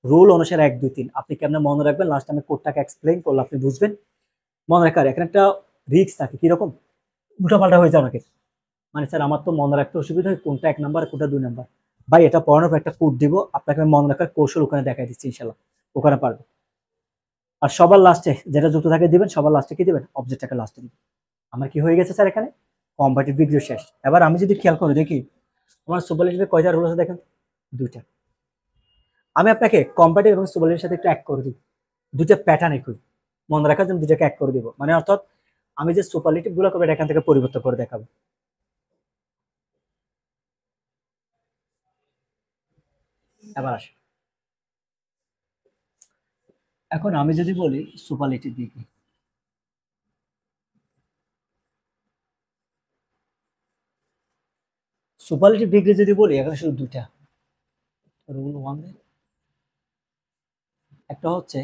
[SPEAKER 1] রুল অনুসারে 1 2 3 আপনি কেমনে মনে রাখবেন? লাস্ট আমি কোডটাকে এক্সপ্লেইন করলে আপনি বুঝবেন। মনে রাখার এখানে একটা রিস্ক থাকে, কিরকম? উল্টাপাল্টা হয়ে যাও নাকি। মানে স্যার আমার তো মনে রাখতে অসুবিধা হয় কোনটা 1 নাম্বার কোনটা 2 নাম্বার। ভাই এটা পড়ানোর পর একটা কোড দিব, আপনাকে আমি মনে রাখার কৌশল ওখানে দেখাই দিচ্ছি, ইনশাল্লাহ ওখানে পারবে। আর সবার লাস্টে যেটা যুক্ত থাকে দিবেন, সবার লাস্টে কি দিবেন, অবজেক্টটাকে লাস্টে দিবেন। আমার কি হয়ে গেছে স্যার এখানে, কম্পারেটিভ ডিগ্রি শেষ। এবার আমি যদি খেয়াল করে দেখি আমার সুপারলেটিভে কয়টা রুল আছে দেখেন, দুইটা। আমি আপনাকে কম্পারেটিভ এবং সুপারলেটিভের সাথে একটু এক করে দিব, দুইটা প্যাটার্ন একই, মনে রাখার জন্য দুটাকে এক করে দিব, মানে অর্থাৎ আমি যে সুপারলেটিভ গুলো করবো এখান থেকে পরিবর্তন করে দেখাবো। এবার আসে, এখন আমি যদি বলি সুপারলেটিভ ডিগ্রি, সুপারলেটিভ ডিগ্রি যদি বলি এখানে শুধু দুইটা রুল ওয়ান, একটা হচ্ছে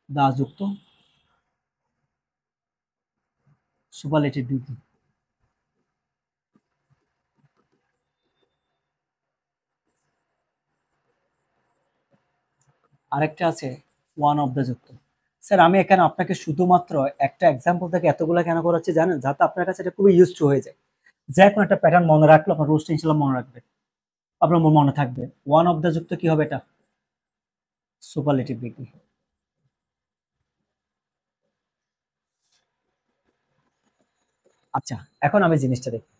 [SPEAKER 1] দা যুক্ত সুপারলেটিভ ডিগ্রি, আরেকটা আছে ওয়ান অফ দ্য যুক্ত। স্যার আমি এখানে আপনাকে শুধুমাত্র একটা এক্সাম্পল থেকে এতগুলো কেন করাচ্ছি জানেন, যাতে আপনার কাছে এটা খুবই ইউজ টু হয়ে যায়। যে কোনো একটা প্যাটার্ন মনে রাখলো আপনার রোজটা ইনশাল্লাহ মনে রাখবে, আপনার মনে থাকবে। ওয়ান অফ দ্য যুক্ত কি হবে, এটা সুপারলেটিভ ডিগ্রি। আচ্ছা এখন আমি জিনিসটা দেখি,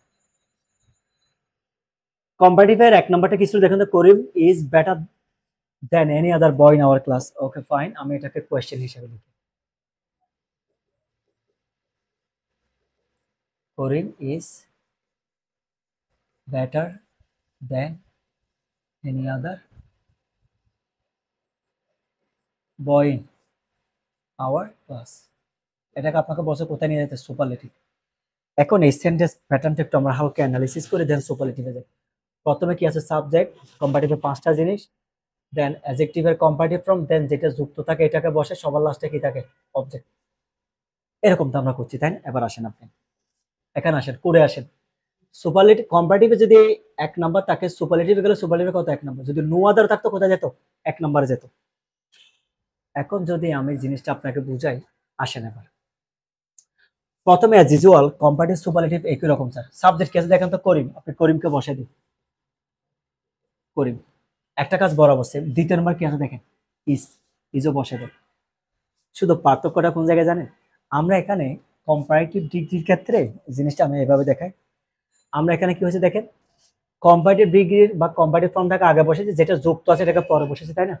[SPEAKER 1] কম্পারেটিভের এক নম্বরটা কিছু দেখেন তো, Karim is better than any other boy in our class. Okay fine, আমি এটাকে কোয়েশ্চেন হিসেবে লিখি, Karim is better than any other boy in our class. এটাকে আপনাকে বসে কোথায় নিয়ে যেতে, সুপারলেটিভ। এখন এই সেন্টেন্স প্যাটার্নটা একটু আমরা হালকা অ্যানালিসিস করে দেন সুপারলেটিভে যাই। প্রথমে কি আছে, সাবজেক্ট, কম্পারেটিভে পাঁচটা জিনিস, দেন অ্যাডজেক্টিভের কম্পারেটিভ ফর্ম, দেন যেটা যুক্ত থাকে এটাকে বসে, সবার লাস্টে কি থাকে, অবজেক্ট। এরকম তো আমরা করছি তাই না। এবার আসেন আপনি এখানে আসেন, করে আসেন। সুপারলেটিভ কম্পারেটিভে যদি এক নাম্বার থাকে, সুপারলেটিভে গেলে সুপারলেটিভে কত, এক নাম্বার। যদি নো আদার থাকতো কোথায় যেত, এক নাম্বারে যেত। এখন যদি আমি জিনিসটা আপনাকে বুঝাই, আসেন এবার প্রথমে অ্যাজ ইউজুয়াল কম্পারেটিভ সুপারলেটিভ একই রকম স্যার। সাবজেক্ট কেসে দেখেন তো করিম, আপনি করিমকে বসাই দিন, করিম একটা কাজ বরাবর সেম। দ্বিতীয় নম্বর কি আছে দেখেন, ইজ, ইজও বসে দেন। শুধু পার্থক্যটা কোন জায়গায় জানেন, আমরা এখানে কম্পারেটিভ ডিগ্রির ক্ষেত্রে জিনিসটা আমি এভাবে দেখাই, আমরা এখানে কি হয়েছে দেখেন, কম্পারেটিভ ডিগ্রির বা কম্পারেটিভ ফর্মটাকে আগে বসেছে, যেটা যুক্ত আছে এটাকে পরে বসেছে তাই না।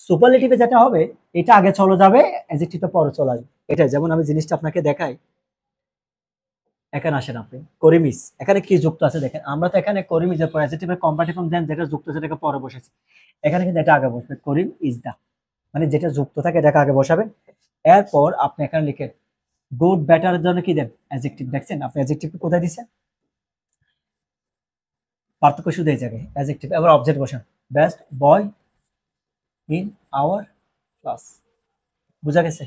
[SPEAKER 1] সুপারলেটিভে যেটা হবে, এটা আগে চলে যাবে, অ্যাডজেক্টিভটা পরে চলে আসবে। এটা যেমন আমি জিনিসটা আপনাকে দেখাই, এখানে আসেন আপনি করিমিস, এখানে কি যুক্ত আছে দেখেন, আমরা তো এখানে করিমিজের পর অ্যাডজেক্টিভের কম্পারেটিভ ফর্ম দেন, যেটা যুক্ত আছে এটাকে পরে বসেছে, এখানে কিন্তু এটা আগে বসবে, করিম ইজ দা, মানে যেটা যুক্ত থাকে এটাকে আগে বসাবেন। এরপর আপনি এখানে লিখেন গুড বেটারের জন্য কি দেন, অ্যাডজেক্টিভ। দেখছেন আপনি অ্যাডজেক্টিভ কোথায় দিচ্ছেন, পার্থক্য শুধু এই জায়গায়, অ্যাডজেক্টিভ। এবার অবজেক্ট বসান, best boy in our class. বুঝা গেছে,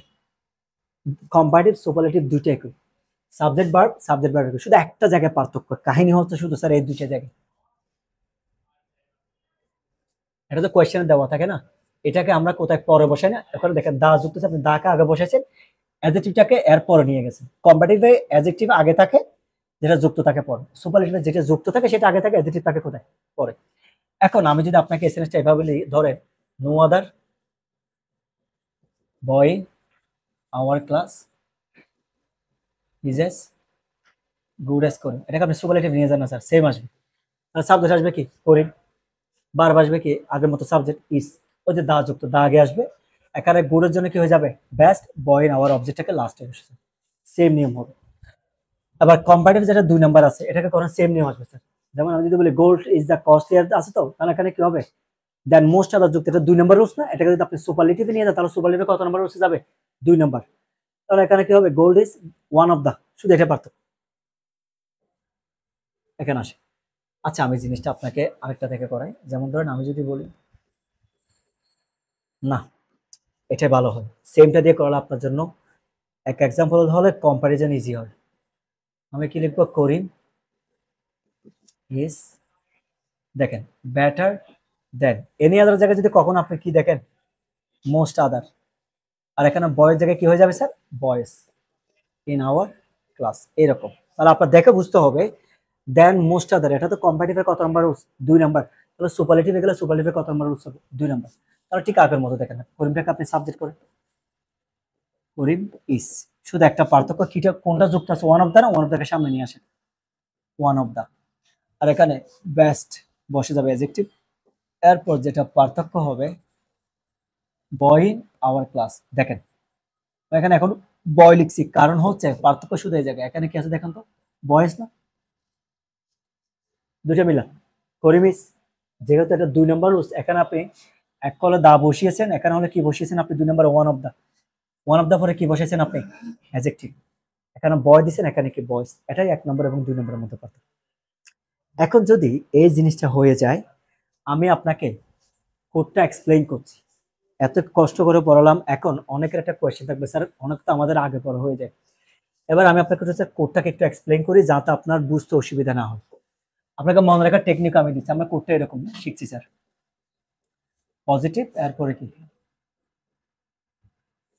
[SPEAKER 1] কম্পারেটিভ সুপারলেটিভ দুইটা একই, সাবজেক্ট ভার্ব একই, শুধু একটা জায়গায় পার্থক্য, কাহিনী হচ্ছে শুধু স্যার এই দুইটা জায়গায়। এটা তো কোয়েশ্চেনে দেওয়া থাকে না, এটাকে আমরা কোথায় পরে বসাই না, এখন দেখেন দা যুক্ত আছে, আপনি দাকে আগে বসাইছেন, অ্যাডজেক্টিভটাকে এর পরে নিয়ে গেছেন। কম্পারেটিভে অ্যাডজেক্টিভ আগে থাকে, যেটা যুক্ত থাকে পরে। সুপারলেটিভে যেটা যুক্ত থাকে সেটা আগে থাকে, অ্যাডজেক্টিভ থাকে কোথায়, পরে। এখন আমি যদি আপনাকে এসএনএসটা এভাবে ধরেন, no other boy in our class is as good as Karim, এটাকে আপনি সুপারলেটিভ নিয়ে যান না স্যার, সেম আসবে। তাহলে সাবজেক্ট আসবে কি, করিম, বারবার আসবে কি আগের মতো সাবজেক্ট ইজ, ওই যে দা যুক্ত, দা আগে আসবে। এখানে গুডের জন্য কি হয়ে যাবে, বেস্ট বয় ইন আওয়ার, অবজেক্টটাকে লাস্টে বসেছে, সেম নিয়ম হবে। আবার কম্পারেটিভ যেটা দুই নাম্বার আছে, এটাকে করেন সেম নিয়ম আসবে স্যার। যেমন আমি যদি বলি গোল্ড ইজ দ্য কস্টলিয়ার আছে, তো তাহলে এখানে কি হবে, দেন মোস্ট আদার যুক্ত, এটা দুই নাম্বার রুলস না, এটাকে যদি আপনি সুপারলেটিভে নিয়ে যান তাহলে সুপারলেটিভে কত নাম্বার রুলসে যাবে, দুই নাম্বার। তাহলে এখানে কি হবে, gold is one of the, শুধু এটা পার্থক্য এখানে আসে। আচ্ছা আমি জিনিসটা আপনাকে আরেকটা থেকে করাই, যেমন ধরেন আমি যদি বলি, না এটাই ভালো হয়, সেমটা দিয়ে করলে আপনার জন্য এক এক্সাম্পল হলে কম্পারিজন ইজি হয়। আমি কি লিখবো, করিম ইজ, দেখেন বেটার দেন এনি আদার জায়গায় যদি কখনো আপনি কি দেখেন, মোস্ট আদার, আর এখানে বয়ের জায়গায় কি হয়ে যাবে স্যার, বয়েস ইন আওয়ার ক্লাস, এরকম। তাহলে আপনার দেখে বুঝতে হবে দেন মোস্ট আদার, এটা তো কম্পারেটিভের কত নাম্বার রুলস? 2 নাম্বার। তাহলে সুপারলেটিভে গেলে সুপারলেটিভের কত নাম্বার রুলস হবে? 2 নাম্বার। তাহলে ঠিক আগের মতো দেখেন, করিমটাকে আপনি সাবজেক্ট করেন, করিম ইস, শুধু একটা পার্থক্য, কিটা কোনটা যুক্ত আছে? ওয়ান অফ দা না, ওয়ান অফ দাকে সামনে নিয়ে আসেন, ওয়ান অফ দা। আর এখানে বেস্ট বসে যাবে অ্যাডজেক্টিভ। এরপর যেটা পার্থক্য হবে, বয় ইন আওয়ার ক্লাস। দেখেন এখানে এখন বয় লিখছি, কারণ হচ্ছে পার্থক্য শুধু এই জায়গায়। এখানে কি আছে দেখেন তো, বয়েস না, দুইটা মিলা করিমিস। যেহেতু এটা 2 নম্বর রুলস, এখানে আপনি এক কলে দা বসিয়েছেন, এখানে হলে কি বসিয়েছেন আপনি? 2 number one of the. One of the পরে কি বসিয়েছেন আপনি? অ্যাডজেক্টিভ। এখানে বয় দিছেন, এখানে কি বয়েস। এটাই 1 নম্বর এবং 2 নম্বরের মধ্যে পার্থক্য। এখন যদি এই জিনিসটা হয়ে যায়, আমি আপনাকে কোডটা এক্সপ্লেইন করছি, এত কষ্ট করে পড়ালাম, এখন অনেকের একটা কোয়েশ্চেন থাকবে, স্যার অনেক তো আমাদের আগে পড়া হয়ে যায়। এবার আমি আপনাকে হচ্ছে কোডটাকে একটু এক্সপ্লেইন করি, যাতে আপনার বুঝতে অসুবিধা না হয়। আপনাকে মনে রাখার টেকনিক আমি দিচ্ছি, আমরা কোডটা এরকম শিখছি স্যার। পজিটিভ, এরপরে কি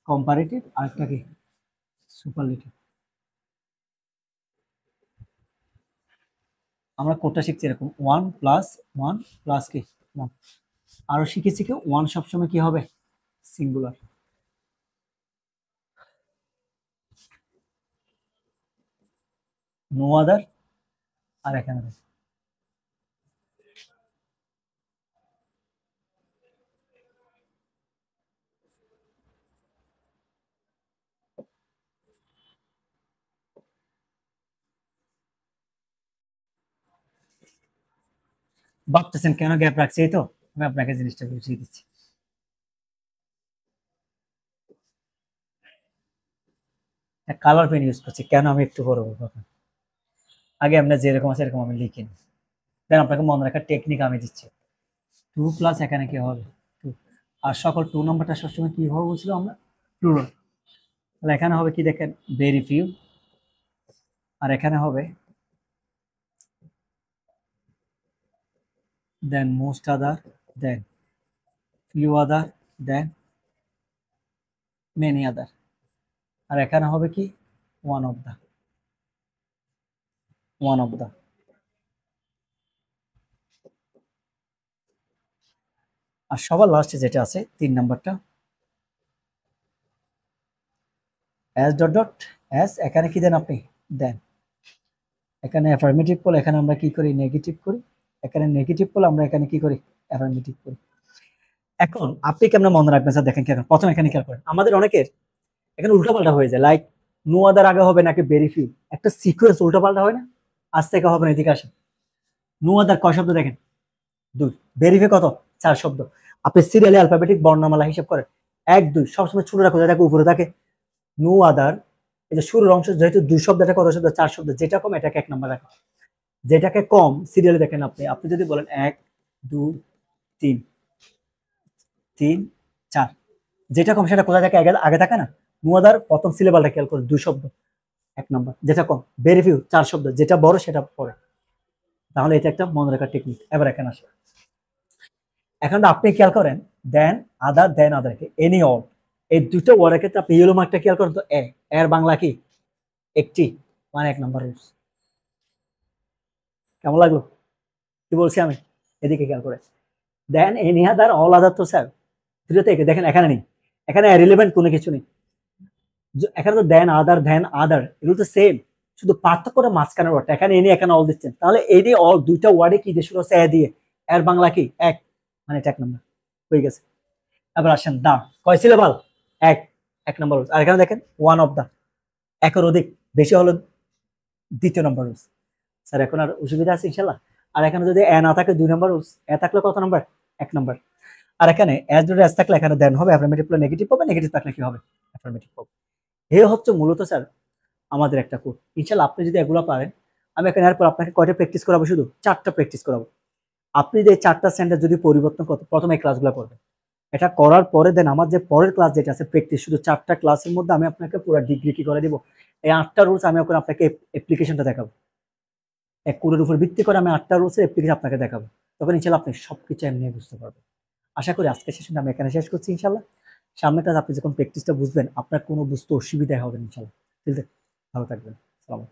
[SPEAKER 1] কম্পারেটিভ, আরেকটা কি সুপারলেটিভ। আমরা কোডটা শিখছি এরকম, 1 প্লাস 1 প্লাস কি 1। আরো শিখেছি কি 1 সবসময় কি হবে? সিঙ্গুলার। No other. আর এখানে ভাবতেছেন কেন গ্যাপ রাখছি? এই তো আমি আপনাকে জিনিসটা বুঝিয়ে দিচ্ছি। কালার পেন ইউজ করছি কেন, আমি একটু বড় বলবো। আগে আমরা যেরকম আছে এরকম আমি লিখি নি, দেন আপনাকে মনে রাখার টেকনিক আমি দিচ্ছি। 2 প্লাস এখানে কি হবে? 2। আর সকল 2 নাম্বারটা সবসময় কি হবে বলছিল আমরা? প্লুরাল। তাহলে এখানে হবে কি দেখেন, ভেরি ফিউ। আর এখানে হবে than most other, than few other, than many other. আর এখানে হবে কি one of the, one of the. আর সবার লাস্টে যেটা আছে 3 নাম্বারটা, এস ডট ডট এস, এখানে কি দেন আপনি? দেন এখানে অ্যাফার্মেটিভ বলে, এখানে আমরা কি করি? নেগেটিভ করি। এখানে নেগেটিভ বলে আমরা এখানে কি করি? অ্যাফার্মেটিভ করি। এখন আপনি কেমন মনে রাখবেন স্যার? দেখেন কি, এখন প্রথম এখানে খেয়াল করেন, আমাদের অনেকের এখানে উল্টাপাল্টা হয়ে যায়, লাইক নো আদার আগে হবে নাকি ভেরি ফিউ, একটা সিকোয়েন্স উল্টাপাল্টা হয় না? আজ থেকে হবে না, এদিকে আসেন। নো আদার কয় শব্দ দেখেন? 2। ভেরি ফিউ কত? 4 শব্দ। আপনি সিরিয়ালি অ্যালফাবেটিক বর্ণমালা হিসাব করেন, 1 2 সবসময় ছোট রাখো, যেটা উপরে থাকে। নো আদার, এই যে শুরুর অংশ যেহেতু 2 শব্দ, এটা কত শব্দ? 4 শব্দ। যেটা কম এটাকে 1 নাম্বার রাখেন, যেটাকে কম সিরিয়ালে দেখেন আপনি। আপনি যদি বলেন 1 2 3 3 4, যেটা কম সেটা কোথায় থাকে? আগে আগে থাকে না? নো আদার প্রথম সিলেবালটা খেয়াল করুন, 2 শব্দ, 1 নাম্বার। যেটা কম ভেরি ফিউ 4 শব্দ, যেটা বড় সেটা পরে। তাহলে এটা একটা মনে রাখার টেকনিক। এবার এখানে আসে, এখন আপনি খেয়াল করেন, দেন আদার, দেন আদারকে এনি অল, এই দুটো ওয়ার্ডের ক্ষেত্রে আপনি ইয়েলো মার্কটা খেয়াল করেন তো, এর বাংলা কি? একটি, মানে 1 নাম্বার রুলস। কেমন লাগলো কি বলছি আমি? এদিকে খেয়াল করে দেন, এনি আদার, অল আদার তো স্যার দুটোতে দেখেন, এখানে নেই, এখানে রিলেভেন্ট কোনো কিছু নেই। এখানে তো দেন আদার, দেন আদার, এগুলো তো সেম, শুধু পার্থক্যটা মাঝখানের ওয়ার্ডটা, এখানে এনি এখানে অল দিচ্ছেন। তাহলে এনি অল দুইটা ওয়ার্ডে কি দিয়ে শুরু হচ্ছে? এ দিয়ে। এর বাংলা কি? এক, মানে এটা 1 নাম্বার হয়ে গেছে। এবার আসেন দা, কয় সিলেবাল? এক, 1 নাম্বার রুলস। আর এখানে দেখেন ওয়ান অফ দা, একের অধিক, বেশি হলো 2য় নাম্বার রুলস। স্যার এখন আর অসুবিধা আছে ইনশাল্লাহ? আর এখানে যদি এ না থাকে 2 নাম্বার রুলস, এ থাকলে কত নাম্বার? 1 নাম্বার। আর এখানে এস যদি এস থাকলে এখানে দেন হবে, অ্যাফার্মেটিভ হলে নেগেটিভ হবে, নেগেটিভ থাকলে কি হবে? অ্যাফার্মেটিভ হবে। এ হচ্ছে মূলত স্যার আমাদের একটা কোড। ইনশাল্লাহ আপনি যদি এগুলো পারেন, আমি এখানে এরপর আপনাকে কয়টা প্র্যাকটিস করাবো? শুধু 4টা প্র্যাকটিস করাবো। আপনি যে 4টা সেন্টেন্স যদি পরিবর্তন করতে প্রথমে এই ক্লাসগুলো করবেন, এটা করার পরে দেন আমার যে পরের ক্লাস যেটা আছে প্র্যাকটিস, শুধু 4টা ক্লাসের মধ্যে আমি আপনাকে পুরো ডিগ্রি কি করে দিব, এই 8টা রুলস আমি এখন আপনাকে অ্যাপ্লিকেশনটা দেখাবো। এক কোডের উপর ভিত্তি করে আমি 8টা রুলসের অ্যাপ্লিকেশন আপনাকে দেখাবো। তখন ইনশাল্লাহ আপনি সবকিছু এমনি বুঝতে পারবেন। আশা করি আজকের সেশনটা আমি এখানে শেষ করছি ইনশাল্লাহ। সামনে ক্লাস আপনি যখন প্র্যাকটিসটা বুঝবেন, আপনার কোনো বুঝতে অসুবিধা হবে না ইনশাল্লাহ। ঠিক আছে, ভালো থাকবেন। সালাম।